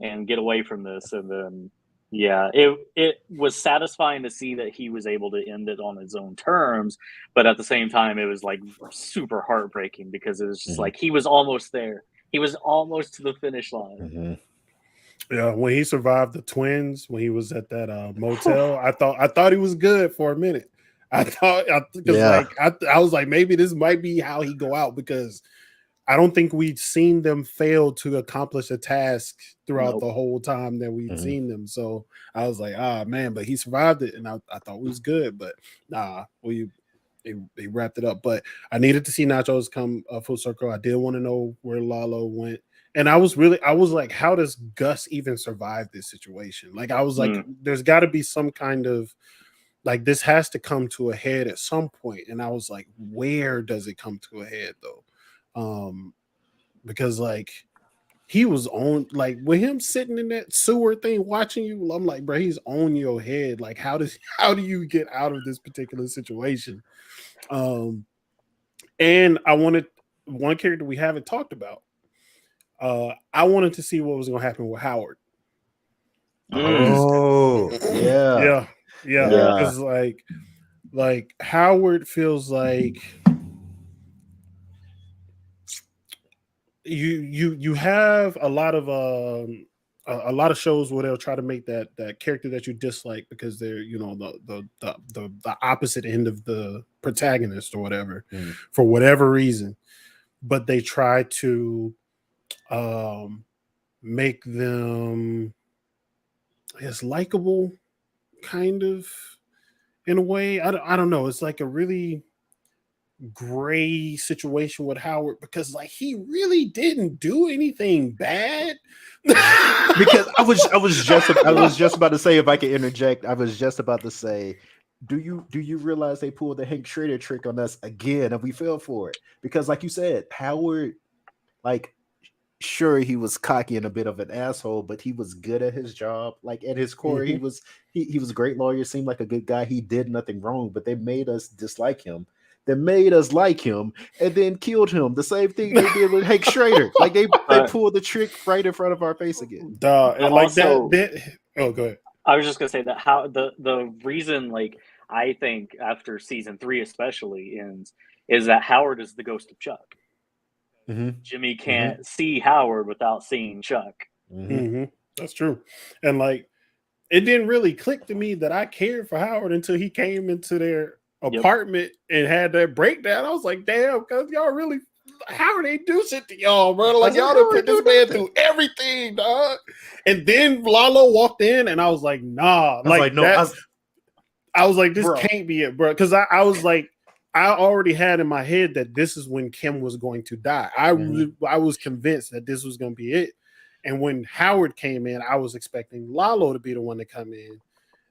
S3: and get away from this. And then, yeah, it was satisfying to see that he was able to end it on his own terms, but at the same time, it was like super heartbreaking because it was just like he was almost there. He was almost to the finish line.
S4: Yeah, when he survived the twins, when he was at that motel, I thought he was good for a minute. I was like, maybe this might be how he go out, because I don't think we'd seen them fail to accomplish a task throughout the whole time that we'd seen them. So I was like, man, but he survived it, and I thought it was good, but nah, they wrapped it up. But I needed to see Nachos come full circle. I did want to know where Lalo went. And I was like, how does Gus even survive this situation? Like, I was like, there's got to be some kind of, like, this has to come to a head at some point. And I was like, where does it come to a head, though? Because, like, he was on, like, with him sitting in that sewer thing watching you, I'm like, bro, he's on your head. Like, how do you get out of this particular situation? And I wanted one character we haven't talked about. I wanted to see what was going to happen with Howard.
S2: Oh, yeah.
S4: Because like Howard feels like you have a lot of shows where they'll try to make that character that you dislike because they're, you know, the opposite end of the protagonist or whatever, for whatever reason, but they try to make them, I guess, likable, kind of, in a way. I don't know. It's like a really gray situation with Howard, because like he really didn't do anything bad.
S2: Because I was just about to say, if I could interject, I was just about to say, do you realize they pulled the Hank Schrader trick on us again and we fell for it? Because like you said, Howard, like, sure, he was cocky and a bit of an asshole, but he was good at his job. Like, at his core, he was a great lawyer, seemed like a good guy. He did nothing wrong, but they made us dislike him. They made us like him and then killed him. The same thing they did with Hank Schrader. Like, they pulled the trick right in front of our face again.
S4: And like also, that. Oh, go ahead.
S3: I was just gonna say that how the reason, like, I think after season 3 especially ends, is that Howard is the ghost of Chuck. Jimmy can't see Howard without seeing Chuck.
S4: That's true. And like, it didn't really click to me that I cared for Howard until he came into their apartment and had that breakdown. I was like, damn, because y'all really, Howard ain't do shit to y'all, bro. Like, y'all done put this man through everything, dog. And then Lalo walked in and I was like, nah. I was like, this can't be it, bro. Because I was like, I already had in my head that this is when Kim was going to die. I was convinced that this was going to be it. And when Howard came in, I was expecting Lalo to be the one to come in.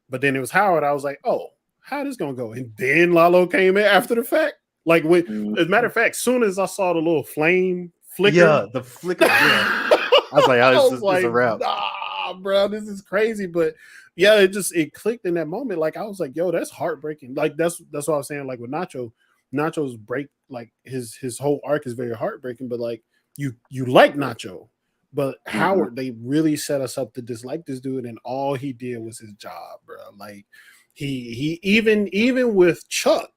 S4: But then it was Howard. I was like, oh, how this going to go? And then Lalo came in after the fact. Like, when, as a matter of fact, soon as I saw the little flame flicker.
S2: Yeah, the flicker. I was like, oh, this is a wrap.
S4: Nah, bro, this is crazy. But yeah, it clicked in that moment. Like, I was like, yo, that's heartbreaking. Like, that's what I was saying. Like, with Nacho's break, like his whole arc is very heartbreaking. But like, you like Nacho, but Howard, they really set us up to dislike this dude, and all he did was his job, bro. Like, he even with Chuck,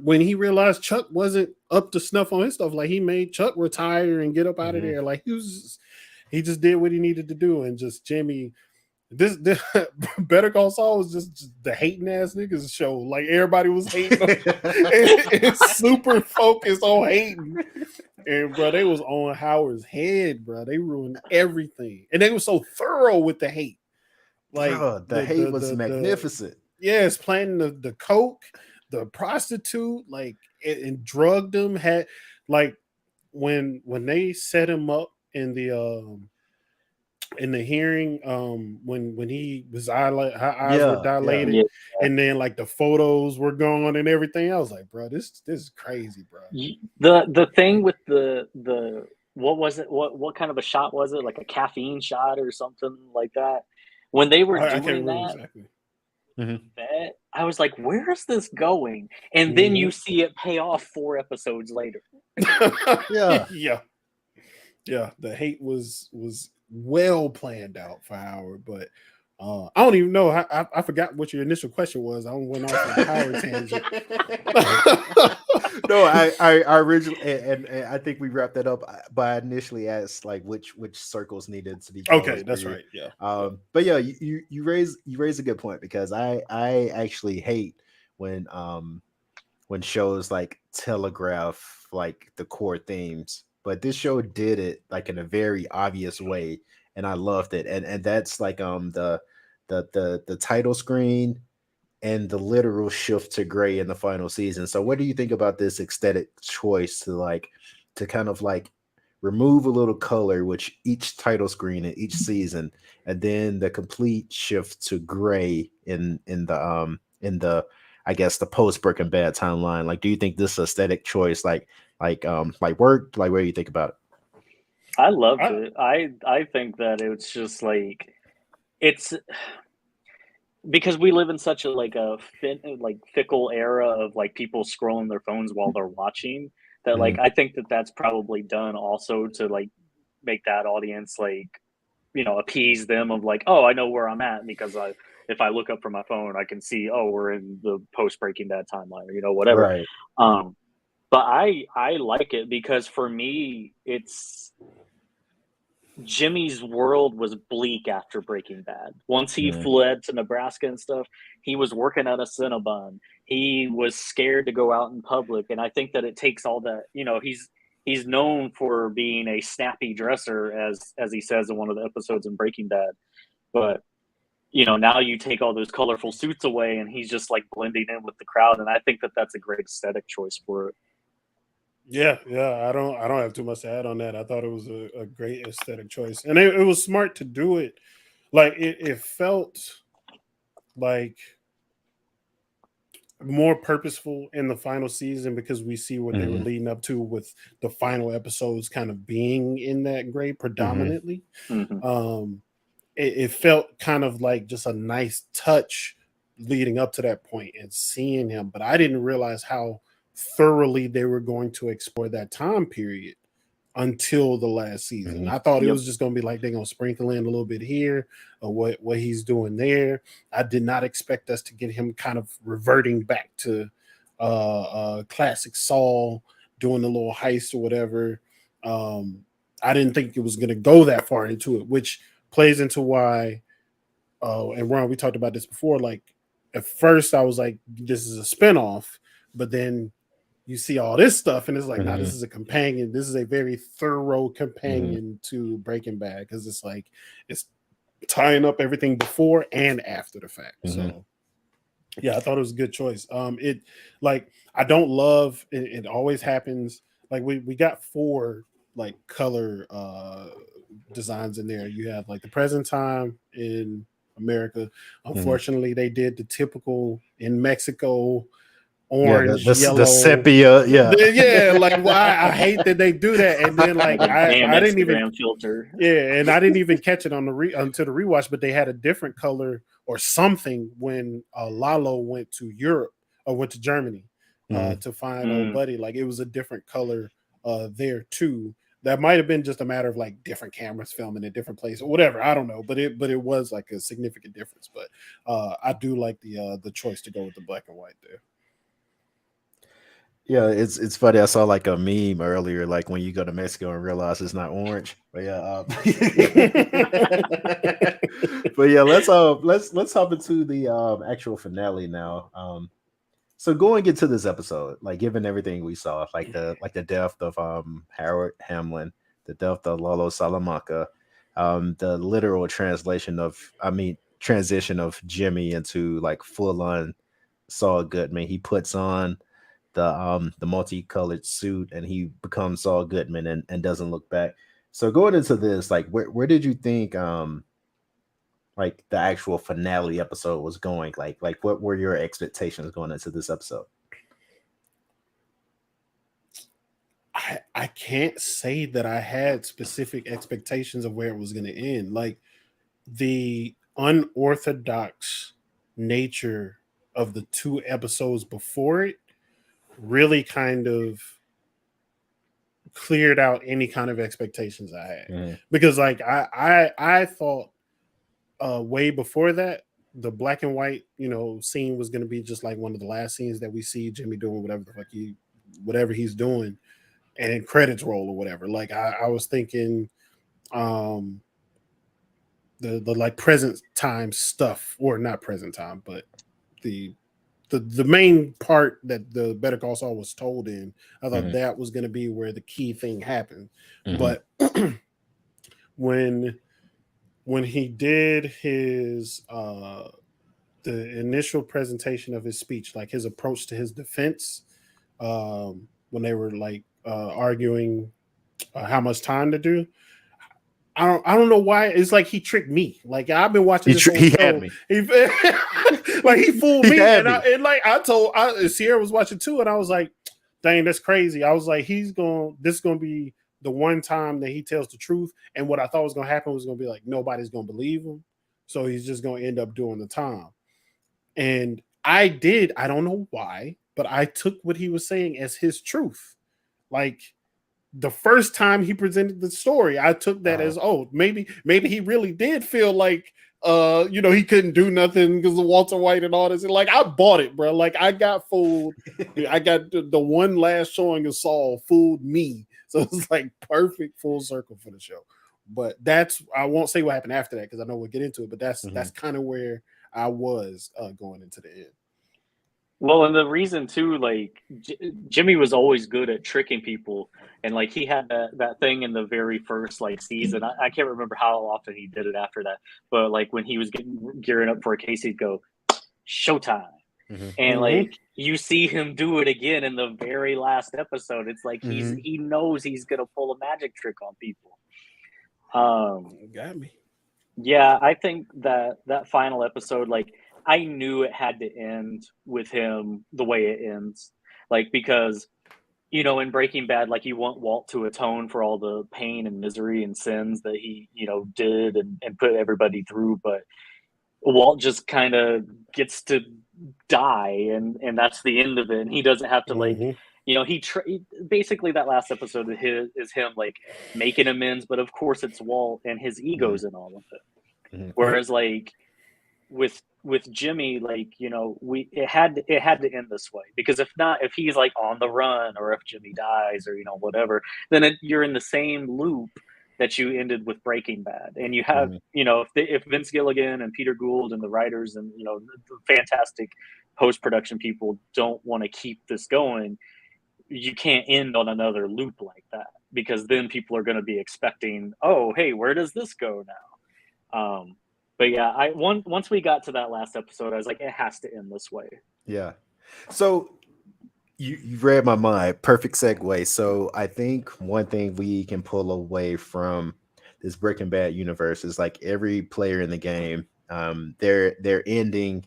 S4: when he realized Chuck wasn't up to snuff on his stuff, like, he made Chuck retire and get up out of there. Like, he just did what he needed to do, and just Jimmy. This Better Call Saul was just the hating ass niggas show. Like, everybody was hating, and super focused on hating. And bro, they was on Howard's head, bro. They ruined everything, and they were so thorough with the hate. Like,
S2: the hate was magnificent.
S4: Yes, planting the coke, the prostitute, like, and drugged him. Had, like, when they set him up in the hearing, when he was eyes were dilated, and then like the photos were gone and everything, I was like, bro, this is crazy, bro.
S3: The thing with the what was it? What kind of a shot was it? Like a caffeine shot or something like that? When they were
S4: I can't
S3: doing
S4: remember
S3: that,
S4: exactly.
S3: I was like, "Where is this going?" And then you see it pay off 4 episodes later.
S2: Yeah.
S4: Yeah. The hate was well planned out for Howard, but I don't even know. I forgot what your initial question was. I went off on the Howard tangent.
S2: No, I originally and I think we wrapped that up by initially asked like which circles needed to be closed.
S4: Okay, that's right. Yeah.
S2: But yeah, you raise a good point, because I actually hate when shows like telegraph like the core themes, but this show did it like in a very obvious way, and I loved it. And that's like the title screen and the literal shift to gray in the final season. So what do you think about this aesthetic choice to kind of like remove a little color which each title screen in each season, and then the complete shift to gray in the I guess the post Breaking Bad timeline? Like, do you think this aesthetic choice like worked? Like, what do you think about it?
S3: I loved it. I think that it's just like it's because we live in such a like fickle era of like people scrolling their phones while they're watching, that like I think that that's probably done also to like make that audience like, you know, appease them of like, oh, I know where I'm at, because if I look up from my phone, I can see, oh, we're in the post Breaking Bad timeline, or, you know, whatever.
S2: Right.
S3: But I like it because for me, it's Jimmy's world was bleak after Breaking Bad. Once he fled to Nebraska and stuff, he was working at a Cinnabon. He was scared to go out in public, and I think that it takes all that. You know, he's known for being a snappy dresser, as he says in one of the episodes in Breaking Bad. But you know, now you take all those colorful suits away, and he's just like blending in with the crowd. And I think that that's a great aesthetic choice for it.
S4: Yeah. I don't have too much to add on that. I thought it was a great aesthetic choice, and it was smart to do it. Like it felt like more purposeful in the final season, because we see what they were leading up to with the final episodes kind of being in that gray predominantly. It felt kind of like just a nice touch leading up to that point and seeing him, but I didn't realize how thoroughly they were going to explore that time period until the last season. I thought it was just going to be like they're going to sprinkle in a little bit here of what he's doing there. I did not expect us to get him kind of reverting back to classic Saul, doing a little heist or whatever. I didn't think it was going to go that far into it, which plays into why, and Ron, we talked about this before, like at first I was like, this is a spinoff, but then you see all this stuff and it's like, nah, this is a companion. This is a very thorough companion to Breaking Bad, because it's like it's tying up everything before and after the fact. So yeah, I thought it was a good choice. It like I don't love it, it always happens. Like we got 4 like color designs in there. You have like the present time in America. Unfortunately, they did the typical in Mexico, orange, yellow,
S2: the sepia.
S4: Yeah. Like why I hate that they do that. And then like I didn't even
S3: filter.
S4: Yeah, and I didn't even catch it on the until the rewatch, but they had a different color or something when Lalo went to Europe or went to Germany to find old buddy. Like it was a different color there too. That might have been just a matter of like different cameras filming in different places or whatever. I don't know, but it was like a significant difference. But I do like the choice to go with the black and white there.
S2: Yeah, it's funny. I saw like a meme earlier, like when you go to Mexico and realize it's not orange. But yeah, but yeah, let's hop into the actual finale now. So going into this episode, like given everything we saw, like the death of Howard Hamlin, the death of Lalo Salamanca, the literal transition of Jimmy into like full on Saul Goodman. He puts on the multicolored suit and he becomes Saul Goodman and doesn't look back. So going into this, like where did you think like the actual finale episode was going? Like what were your expectations going into this episode?
S4: I I can't say that I had specific expectations of where it was going to end. Like the unorthodox nature of the 2 episodes before it really kind of cleared out any kind of expectations I had. Because like I thought way before that the black and white, scene was going to be just like one of the last scenes that we see Jimmy doing whatever he's doing, and then credits roll or whatever. Like I was thinking the like present time stuff, or not present time, but the main part that the Better Call Saul was told in, I thought that was going to be where the key thing happened. But when he did his the initial presentation of his speech, like his approach to his defense, when they were like arguing how much time to do, I don't know why. It's like he tricked me. Like I've been watching this whole show.
S2: Had me.
S4: Like he fooled me. And I told Sierra was watching too, and I was like, dang, that's crazy. I was like, this is gonna be the one time that he tells the truth. And what I thought was gonna happen was gonna be like nobody's gonna believe him. So he's just gonna end up doing the time. And I don't know why, but I took what he was saying as his truth. Like the first time he presented the story, I took that as, maybe he really did feel like he couldn't do nothing because of Walter White and all this. And like I bought it, bro. Like I got fooled. I got the one last showing of Saul fooled me. So it's like perfect full circle for the show. But I won't say what happened after that because I know we'll get into it. But that's kind of where I was going into the end.
S3: Well, and the reason too, like Jimmy was always good at tricking people, and like he had that thing in the very first like season. I can't remember how often he did it after that, but like when he was gearing up for a case, he'd go, "Showtime," and like you see him do it again in the very last episode. It's like he knows he's gonna pull a magic trick on people.
S4: Got me.
S3: Yeah, I think that final episode, like I knew it had to end with him the way it ends, like because in Breaking Bad, like you want Walt to atone for all the pain and misery and sins that he did and put everybody through, but Walt just kind of gets to die, and that's the end of it, and he doesn't have to like basically that last episode is him like making amends, but of course it's Walt and his ego's in all of it. Whereas like with Jimmy, like it had to end this way, because if not, if he's like on the run, or if Jimmy dies, or whatever, then you're in the same loop that you ended with Breaking Bad, and you have if Vince Gilligan and Peter Gould and the writers and the fantastic post-production people don't want to keep this going, you can't end on another loop like that, because then people are going to be expecting, oh hey, where does this go now? But yeah, once we got to that last episode, I was like, it has to end this way.
S2: Yeah. So you read my mind. Perfect segue. So I think one thing we can pull away from this Breaking Bad universe is like every player in the game, they're ending,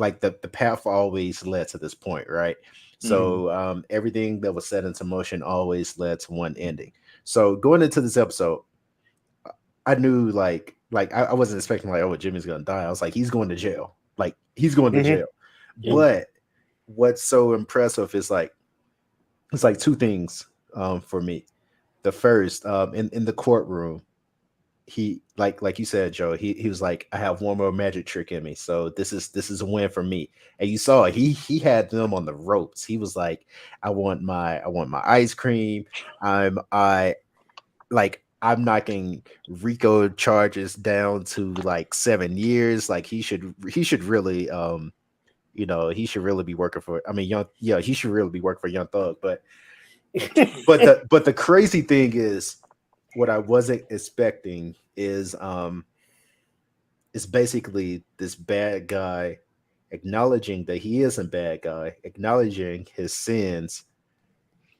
S2: like the path always led to this point, right? So everything that was set into motion always led to one ending. So going into this episode, I knew like I wasn't expecting like, oh, Jimmy's gonna die. I was like, he's going to jail. Like he's going to jail. But what's so impressive is like, it's like two things for me. The first, in the courtroom, he like you said, Joe, he was like, I have one more magic trick in me, so this is a win for me. And you saw it, he had them on the ropes. He was like, I want my ice cream. I'm knocking Rico charges down to like 7 years. Like he should really he should really be working for, he should really be working for Young Thug. But the crazy thing is, what I wasn't expecting is it's basically this bad guy acknowledging that he is a bad guy, acknowledging his sins,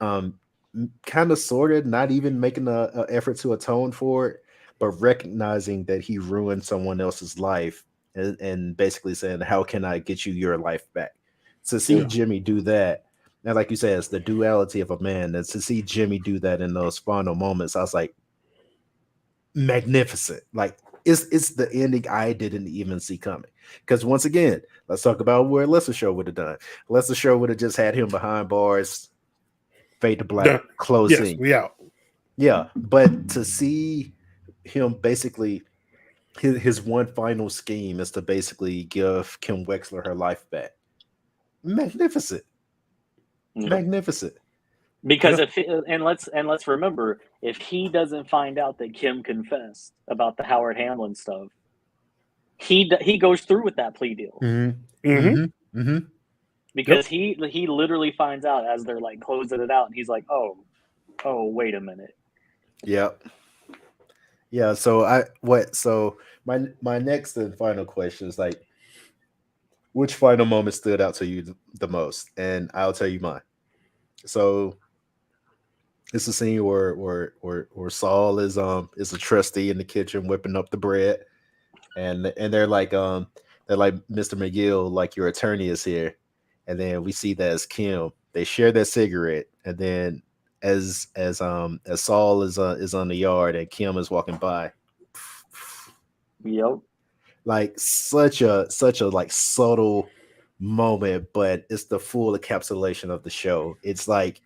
S2: kind of sort of not even making an effort to atone for it, but recognizing that he ruined someone else's life and basically saying, how can I get you your life back? To see Jimmy do that, And like you said, it's the duality of a man. And to see Jimmy do that in those final moments, I was like, magnificent. Like it's the ending I didn't even see coming. Because once again, let's talk about where Lester Show would have done. Lester Show would have just had him behind bars, fade to black,
S4: Done.
S2: closing.
S4: Yes, we out.
S2: Yeah, but to see him basically his one final scheme is to basically give Kim Wexler her life back. Magnificent.
S3: Mhm.
S2: Magnificent.
S3: Because let's remember, if he doesn't find out that Kim confessed about the Howard Hamlin stuff, he goes through with that plea deal. Because he literally finds out as they're like closing it out, and he's like, oh, wait a minute.
S2: Yep. Yeah. So my next and final question is like, which final moment stood out to you the most? And I'll tell you mine. So it's a scene where Saul is a trustee in the kitchen whipping up the bread, and they're like Mr. McGill, like your attorney is here, and then we see that as Kim. They share their cigarette, and then as Saul is on the yard and Kim is walking by.
S3: Yep.
S2: Like such a like subtle moment, but it's the full encapsulation of the show. It's like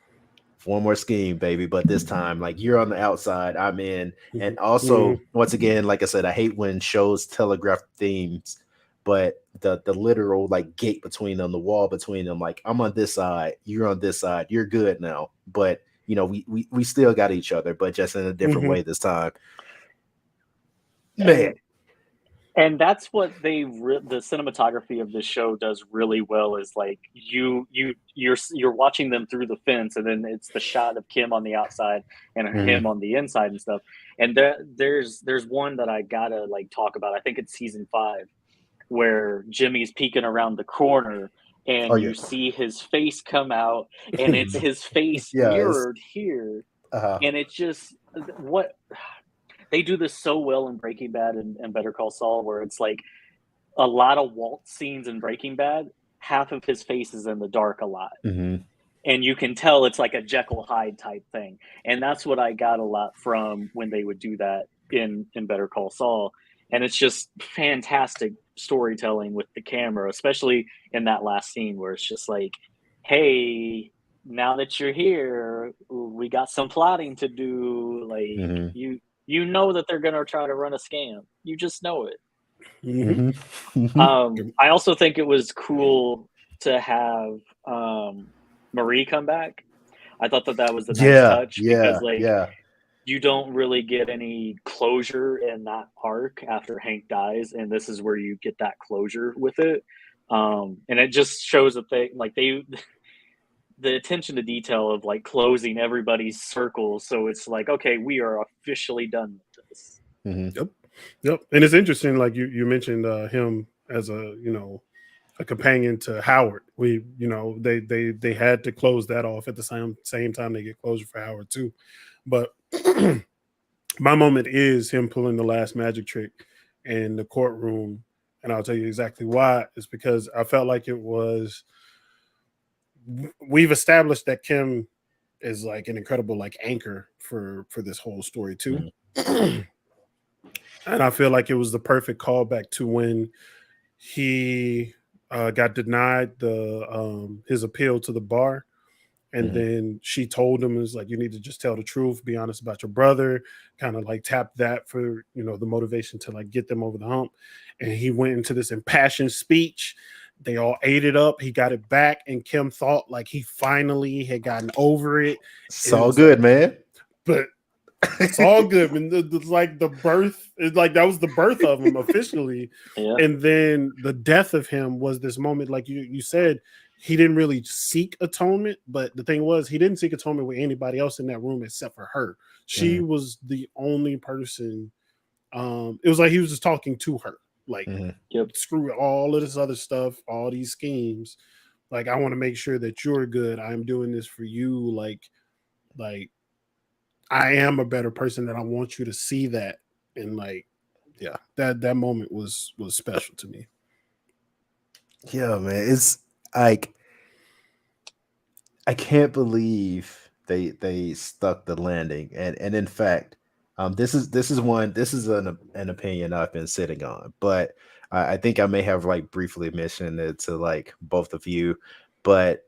S2: one more scheme, baby, but this time like you're on the outside, I'm in. And also once again, like I said, I hate when shows telegraph themes, but the literal like gate between them, the wall between them, like I'm on this side, you're on this side, you're good now, but you know we still got each other, but just in a different way this time. Man.
S3: And that's what the cinematography of this show does really well, is like you're watching them through the fence, and then it's the shot of Kim on the outside and him on the inside and stuff. And there's one that I gotta like talk about. I think it's season 5, where Jimmy's peeking around the corner and you see his face come out, and it's his face mirrored here. And it's just what they do this so well in Breaking Bad and Better Call Saul, where it's like a lot of Walt scenes in Breaking Bad, half of his face is in the dark a lot. And you can tell it's like a Jekyll Hyde type thing. And that's what I got a lot from when they would do that in Better Call Saul. And it's just fantastic storytelling with the camera, especially in that last scene where it's just like, hey, now that you're here, we got some plotting to do. Like you know that they're going to try to run a scam. You just know it. I also think it was cool to have Marie come back. I thought that was a nice touch because you don't really get any closure in that arc after Hank dies, and this is where you get that closure with it. And it just shows that the attention to detail of like closing everybody's circles, so it's like, okay, we are officially done with this.
S4: Yep. And it's interesting, like you mentioned him as a companion to Howard. They had to close that off at the same time they get closure for Howard too. But my moment is him pulling the last magic trick in the courtroom, and I'll tell you exactly why. It's because I felt like it was. We've established that Kim is like an incredible like anchor for this whole story too. And I feel like it was the perfect callback to when he got denied his appeal to the bar. And then she told him, is like, you need to just tell the truth, be honest about your brother, kind of like tap that for, the motivation to like get them over the hump. And he went into this impassioned speech. They all ate it up. He got it back. And Kim thought like he finally had gotten over it.
S2: It's all good, man.
S4: But it's all good. And it's like the birth, it's like that was the birth of him officially. And then the death of him was this moment, like you said, he didn't really seek atonement. But the thing was, he didn't seek atonement with anybody else in that room except for her. She was the only person. It was like he was just talking to her. Like, screw all of this other stuff, all these schemes. Like, I want to make sure that you're good. I'm doing this for you. Like I am a better person, and I want you to see that. And like, that moment was special to me.
S2: Yeah, man. It's like, I can't believe they stuck the landing, and in fact, this is an opinion I've been sitting on, but I think I may have like briefly mentioned it to like both of you, but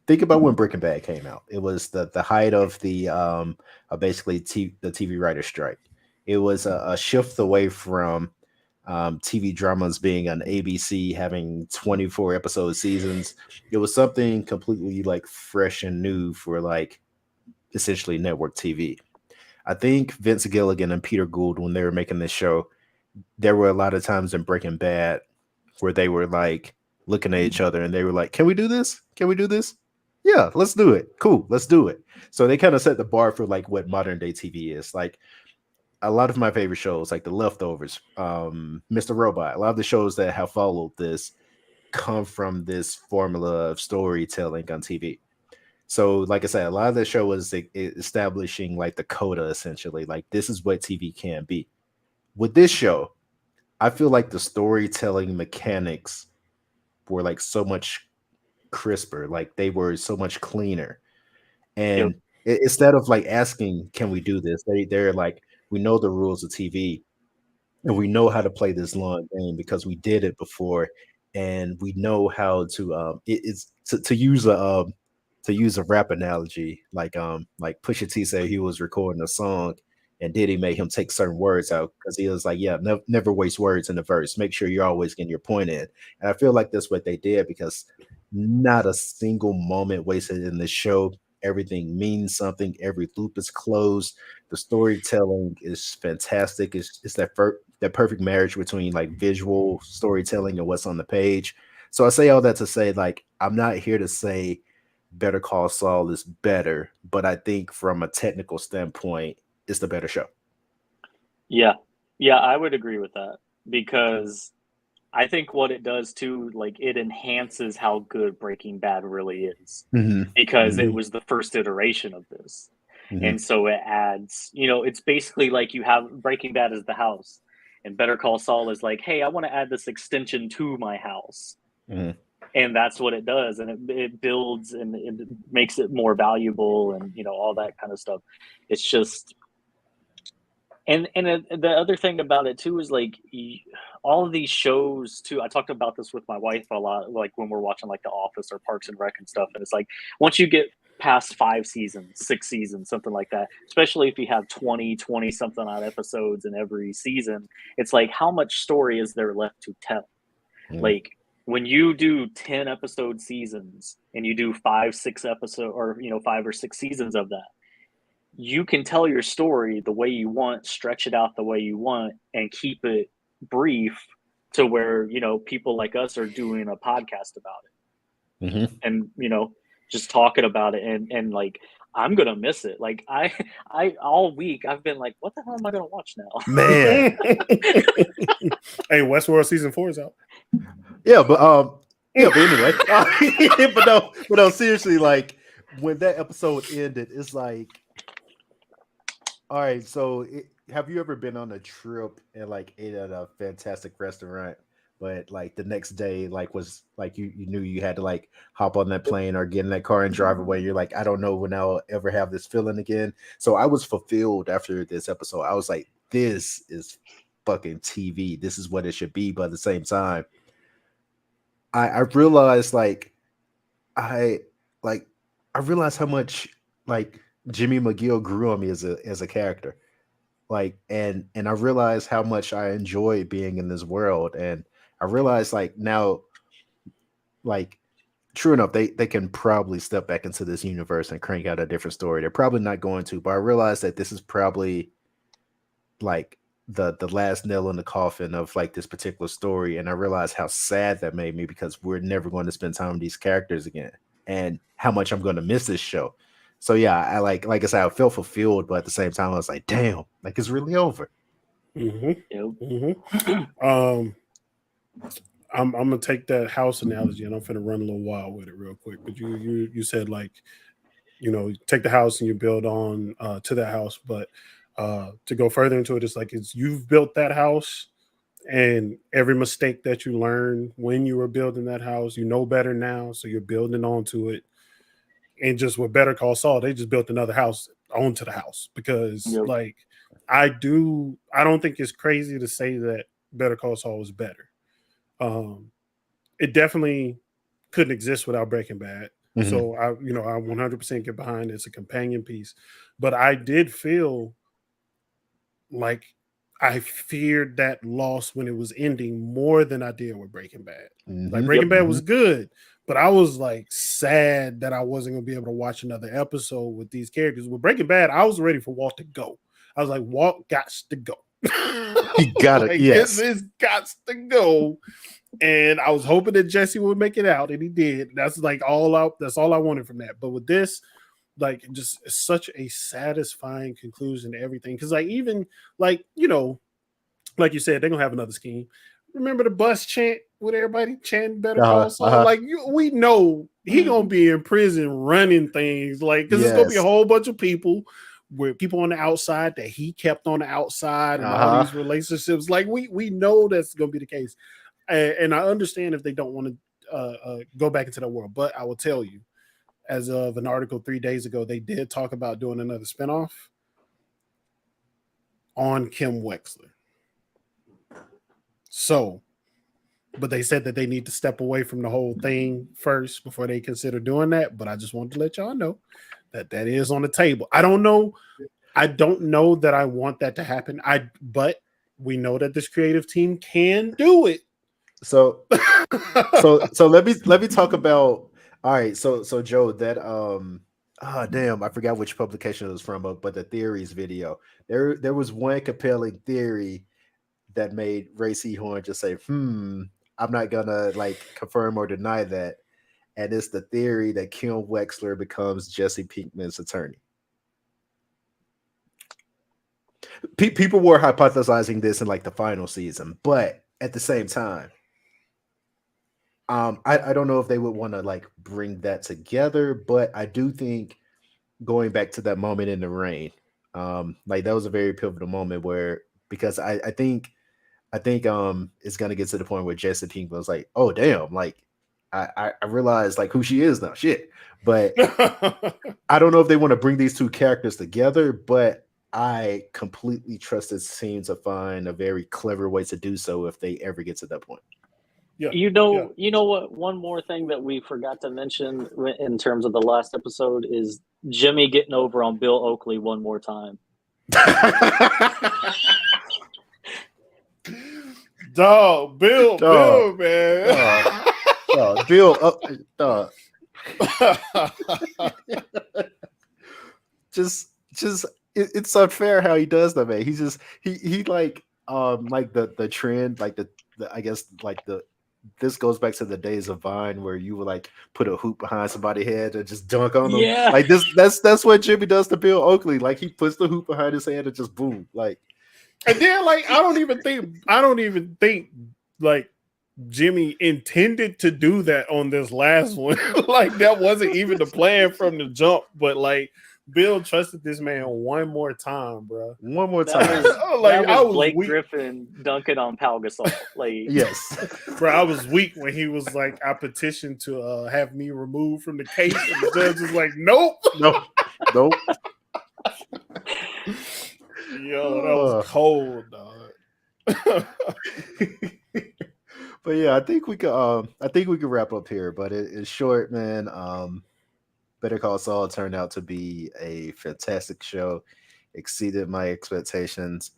S2: think about when Breaking Bad came out. It was the height of the basically the TV writer strike. It was a shift away from TV dramas being on ABC having 24 episode seasons. It was something completely like fresh and new for like essentially network TV. I think Vince Gilligan and Peter Gould, when they were making this show, there were a lot of times in Breaking Bad where they were like looking at each other and they were like, "Can we do this? Can we do this? Yeah, let's do it. Cool, let's do it." So they kind of set the bar for like what modern day TV is. Like a lot of my favorite shows, like The Leftovers, Mr. Robot, a lot of the shows that have followed this come from this formula of storytelling on TV. So, like I said, a lot of the show was establishing like the coda essentially. Like this is what TV can be. With this show, I feel like the storytelling mechanics were like so much crisper, like they were so much cleaner.
S3: Yep.
S2: And instead of like asking, "Can we do this?" They're like, "We know the rules of TV, and we know how to play this long game because we did it before, and we know how to it's to use a rap analogy, like Pusha T said he was recording a song and Diddy made him take certain words out because he was like, yeah, never waste words in the verse, make sure you're always getting your point in. And I feel like that's what they did because not a single moment wasted in the show. Everything means something. Every loop is closed. The storytelling is fantastic. It's that perfect marriage between like visual storytelling and what's on the page. So I say all that to say, like, I'm not here to say Better Call Saul is better, but I think from a technical standpoint, it's the better show.
S3: Yeah. Yeah, I would agree with that because I think what it does too, like it enhances how good Breaking Bad really is because it was the first iteration of this. And so it adds, it's basically like you have Breaking Bad as the house and Better Call Saul is like, hey, I want to add this extension to my house. And that's what it does. And it builds and it makes it more valuable and, all that kind of stuff. It's just, and the other thing about it too is like all of these shows too. I talked about this with my wife a lot, like when we're watching like The Office or Parks and Rec and stuff. And it's like once you get past 5 seasons, 6 seasons, something like that, especially if you have 20 something odd episodes in every season, it's like how much story is there left to tell? Like when you do 10 episode seasons and you do 5 episode or 5 or 6 seasons of that, you can tell your story the way you want, stretch it out the way you want, and keep it brief to where, people like us are doing a podcast about it. And, just talking about it and like, I'm going to miss it. Like I all week I've been like, what the hell am I going to watch now?
S2: Man.
S4: Hey, Westworld season 4 is out.
S2: Yeah, but anyway, but no, seriously, like when that episode ended, it's like, all right, so have you ever been on a trip and like ate at a fantastic restaurant, but like the next day, like was like you knew you had to like hop on that plane or get in that car and drive away. You're like, I don't know when I'll ever have this feeling again. So I was fulfilled after this episode. I was like, this is fucking TV. This is what it should be. But at the same time, I realized I realized how much like Jimmy McGill grew on me as a character. Like and I realized how much I enjoy being in this world. And I realized like now, like true enough, they can probably step back into this universe and crank out a different story. They're probably not going to, but I realized that this is probably like the last nail in the coffin of like this particular story. And I realized how sad that made me because we're never going to spend time with these characters again and how much I'm going to miss this show. So yeah, I like I said, I felt fulfilled, but at the same time I was like, damn, like it's really over.
S4: I'm gonna take that house analogy and I'm gonna run a little wild with it real quick. But you said like, take the house and you build on to that house, but to go further into it, it's like you've built that house, and every mistake that you learned when you were building that house, you know better now, so you're building onto it. And just with Better Call Saul, they just built another house onto the house because like I don't think it's crazy to say that Better Call Saul is better. It definitely couldn't exist without Breaking Bad.
S2: Mhm.
S4: So I 100% get behind it. It's a companion piece. But I did feel like I feared that loss when it was ending more than I did with Breaking Bad. Like
S2: Mhm.
S4: Breaking Bad was good, but I was like sad that I wasn't gonna be able to watch another episode with these characters. With Breaking Bad, I was ready for Walt to go. I was like, Walt got to go.
S2: He got it.
S4: Like,
S2: Yes.
S4: this got to go. And I was hoping that Jesse would make it out, and he did. That's like that's all I wanted from that. But with this, like, just such a satisfying conclusion to everything. Because like even like like you said, they're gonna have another scheme. Remember the bus chant with everybody chanting Better Call Saul? Like we know he gonna be in prison running things, like because it's gonna be a whole bunch of people with people on the outside that he kept on the outside and all these relationships. Like we know that's gonna be the case. And I understand if they don't want to go back into that world, but I will tell you, as of an article 3 days ago, they did talk about doing another spinoff on Kim Wexler. So, but they said that they need to step away from the whole thing first before they consider doing that. But I just wanted to let y'all know that is on the table. I don't know that I want that to happen. But we know that this creative team can do it.
S2: So let me talk about. All right, so Joe, that damn, I forgot which publication it was from, but the theories video. There was one compelling theory that made Ray Seahorn just say, I'm not gonna like confirm or deny that. And it's the theory that Kim Wexler becomes Jesse Pinkman's attorney. People were hypothesizing this in like the final season, but at the same time, I don't know if they would want to like bring that together, but I do think going back to that moment in the rain, like that was a very pivotal moment where because I think it's gonna get to the point where Jesse Pinkman was like, oh damn, like I realized like who she is now, shit. But I don't know if they want to bring these two characters together, but I completely trust this team to find a very clever way to do so if they ever get to that point.
S4: Yeah.
S3: You know what? One more thing that we forgot to mention in terms of the last episode is Jimmy getting over on Bill Oakley one more time.
S4: Bill, man.
S2: Bill, just it's unfair how he does that, man. He like the trend, like the I guess like this goes back to the days of Vine where you would like put a hoop behind somebody's head and just dunk on them.
S3: Yeah.
S2: Like that's what Jimmy does to Bill Oakley. Like he puts the hoop behind his head and just boom. Like,
S4: and then like I don't even think like Jimmy intended to do that on this last one. Like that wasn't even the plan from the jump, but like Bill trusted this man one more time, bro.
S2: One more time.
S3: That was Blake Griffin dunking on Pau Gasol. Like,
S2: yes,
S4: bro. I was weak when he was like, "I petitioned to have me removed from the case," and the judge was like, "Nope,
S2: nope."
S4: Yo, that was cold, dog.
S2: But yeah, I think we could wrap up here. But it's short, man. Better Call Saul turned out to be a fantastic show, exceeded my expectations.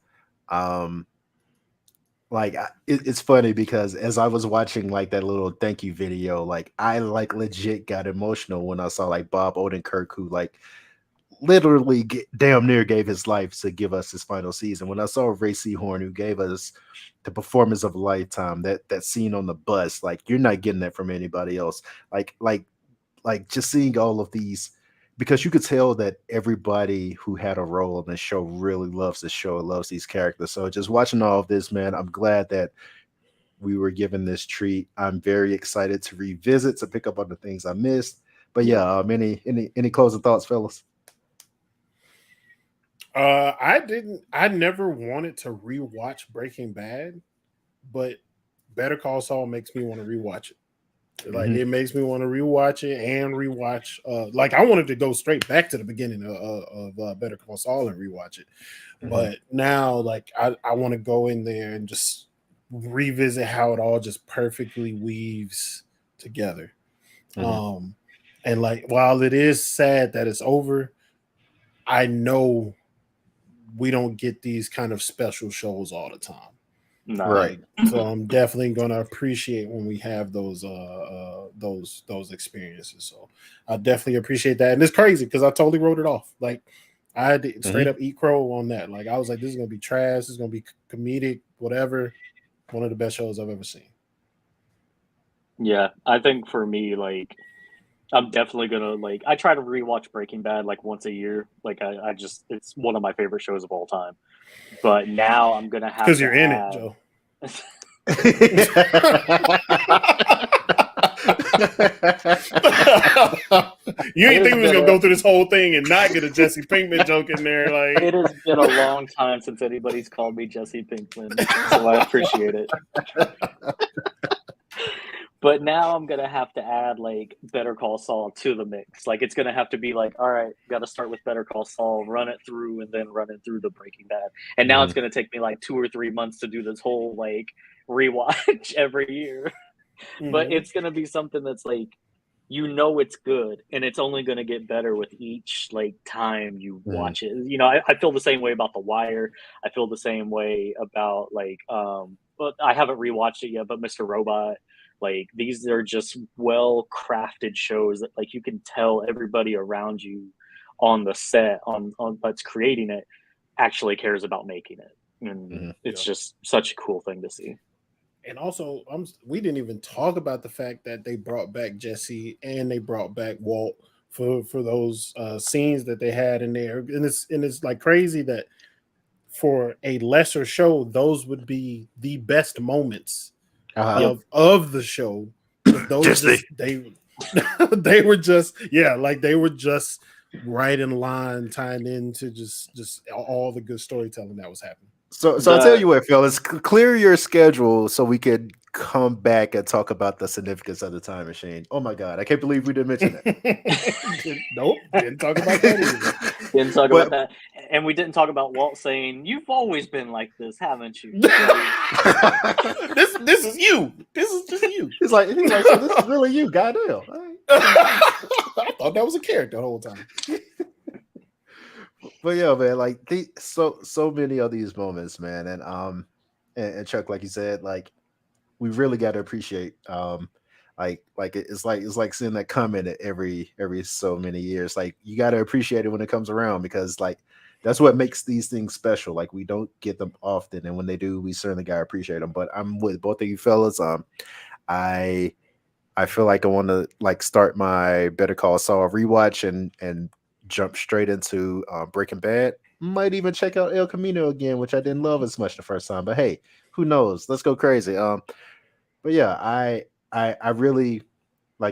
S2: It's funny because as I was watching like that little thank you video, like I like legit got emotional when I saw like Bob Odenkirk, who like literally damn near gave his life to give us this final season. When I saw Ray Seahorn, who gave us the performance of a lifetime, that scene on the bus, like you're not getting that from anybody else. Like just seeing all of these, because you could tell that everybody who had a role in the show really loves the show, loves these characters. So just watching all of this, man, I'm glad that we were given this treat. I'm very excited to revisit, to pick up on the things I missed. But yeah, any closing thoughts, fellas?
S4: I never wanted to rewatch Breaking Bad, but Better Call Saul makes me want to rewatch it. Like it makes me want to rewatch it and rewatch. Like I wanted to go straight back to the beginning of Better Call Saul and rewatch it, but now like I want to go in there and just revisit how it all just perfectly weaves together. And like while it is sad that it's over, I know we don't get these kind of special shows all the time.
S3: No.
S2: Right.
S4: So I'm definitely gonna appreciate when we have those experiences. So I definitely appreciate that. And it's crazy because I totally wrote it off. Like I did straight up eat crow on that. Like I was like, this is gonna be trash, this is gonna be comedic, whatever. One of the best shows I've ever seen.
S3: Yeah, I think for me, like I'm definitely gonna like I try to rewatch Breaking Bad like once a year. Like I just it's one of my favorite shows of all time. But now I'm gonna have
S4: because you're in it, Joe. You ain't think we was gonna go through this whole thing and not get a Jesse Pinkman joke in there? Like
S3: it has been a long time since anybody's called me Jesse Pinkman, so I appreciate it. But now I'm gonna have to add like Better Call Saul to the mix. Like it's gonna have to be like, all right, got to start with Better Call Saul, run it through, and then run it through the Breaking Bad. And now it's gonna take me like 2 or 3 months to do this whole like rewatch every year. But it's gonna be something that's like, you know, it's good, and it's only gonna get better with each like time you watch it. You know, I feel the same way about The Wire. I feel the same way about like, but I haven't rewatched it yet. But Mr. Robot. Like these are just well crafted shows that like you can tell everybody around you on the set on that's creating it actually cares about making it, and it's just such a cool thing to see.
S4: And also, we didn't even talk about the fact that they brought back Jesse and they brought back Walt for those scenes that they had in there, and it's like crazy that for a lesser show, those would be the best moments of the show. Those they were just like they were just right in line, tying into just all the good storytelling that was happening.
S2: So I'll tell you what, fellas, clear your schedule so we could come back and talk about the significance of the time machine. Oh my God, I can't believe we didn't mention that.
S4: Nope, didn't talk about that either.
S3: Didn't talk about that, and we didn't talk about Walt saying, "You've always been like this, haven't you?"
S4: This is you. This is just you.
S2: He's like, so this is really you, goddamn.
S4: I thought that was a character the whole time.
S2: But yeah, man, like so many of these moments, man, and Chuck, like you said, like we really got to appreciate, like it's like seeing that comment at every so many years. Like you got to appreciate it when it comes around because like that's what makes these things special. Like we don't get them often, and when they do, we certainly got to appreciate them. But I'm with both of you fellas. I feel like I want to like start my Better Call Saul rewatch and jump straight into Breaking Bad. Might even check out El Camino again, which I didn't love as much the first time. But hey, who knows? Let's go crazy. But yeah, I really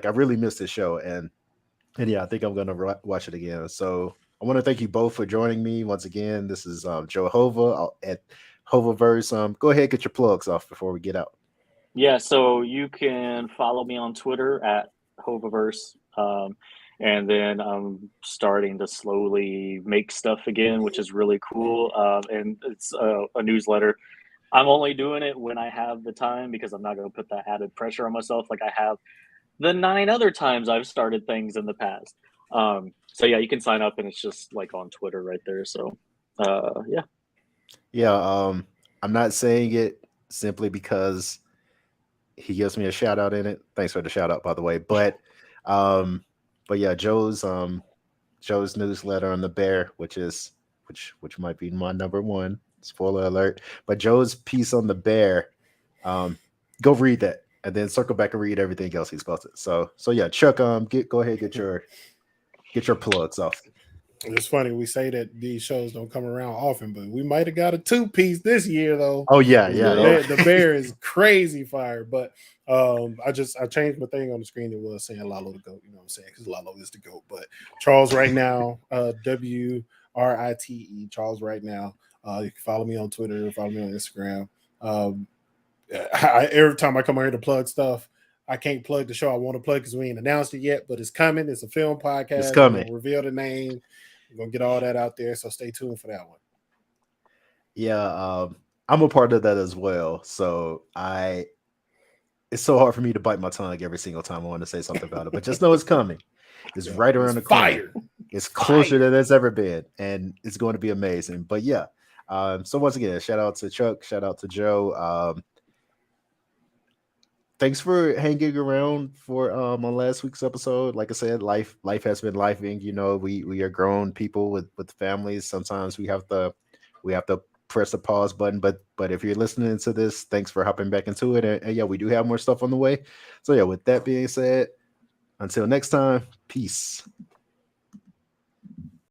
S2: missed this show, and yeah, I think I'm gonna watch it again. So I want to thank you both for joining me once again. This is Joe Hova at Hovaverse. Go ahead, get your plugs off before we get out.
S3: Yeah, so you can follow me on Twitter at Hovaverse. And then I'm starting to slowly make stuff again, which is really cool. And it's a newsletter. I'm only doing it when I have the time because I'm not going to put that added pressure on myself like I have the 9 other times I've started things in the past. So yeah, you can sign up and it's just like on Twitter right there. So yeah.
S2: Yeah, I'm not saying it simply because he gives me a shout out in it. Thanks for the shout out, by the way. But yeah, Joe's newsletter on the Bear, which might be my number one. Spoiler alert. But Joe's piece on the Bear, go read that and then circle back and read everything else he's posted. So yeah, Chuck, go ahead, get your plugs off.
S4: It's funny we say that these shows don't come around often, but we might have got a 2-piece this year though.
S2: Oh yeah.
S4: The Bear is crazy fire, but I changed my thing on the screen. It was saying Lalo the GOAT, you know what I'm saying? Because Lalo is the GOAT. But Charles right now, WRITE, Charles right now. You can follow me on Twitter, follow me on Instagram. Every time I come out here to plug stuff, I can't plug the show I want to plug because we ain't announced it yet, but it's coming. It's a film podcast.
S2: It's coming.
S4: We'll reveal the name. We're gonna get all that out there, so stay tuned for that one.
S2: Yeah, I'm a part of that as well. So it's so hard for me to bite my tongue every single time I want to say something about it, but just know it's coming. It's right around the corner. It's closer than it's ever been, and it's going to be amazing. But yeah, so once again, shout out to Chuck, shout out to Joe. Thanks for hanging around for on last week's episode. Like I said, life has been lifing. You know, we are grown people with families. Sometimes we have to press the pause button. But if you're listening to this, thanks for hopping back into it. And yeah, we do have more stuff on the way. So yeah, with that being said, until next time, peace.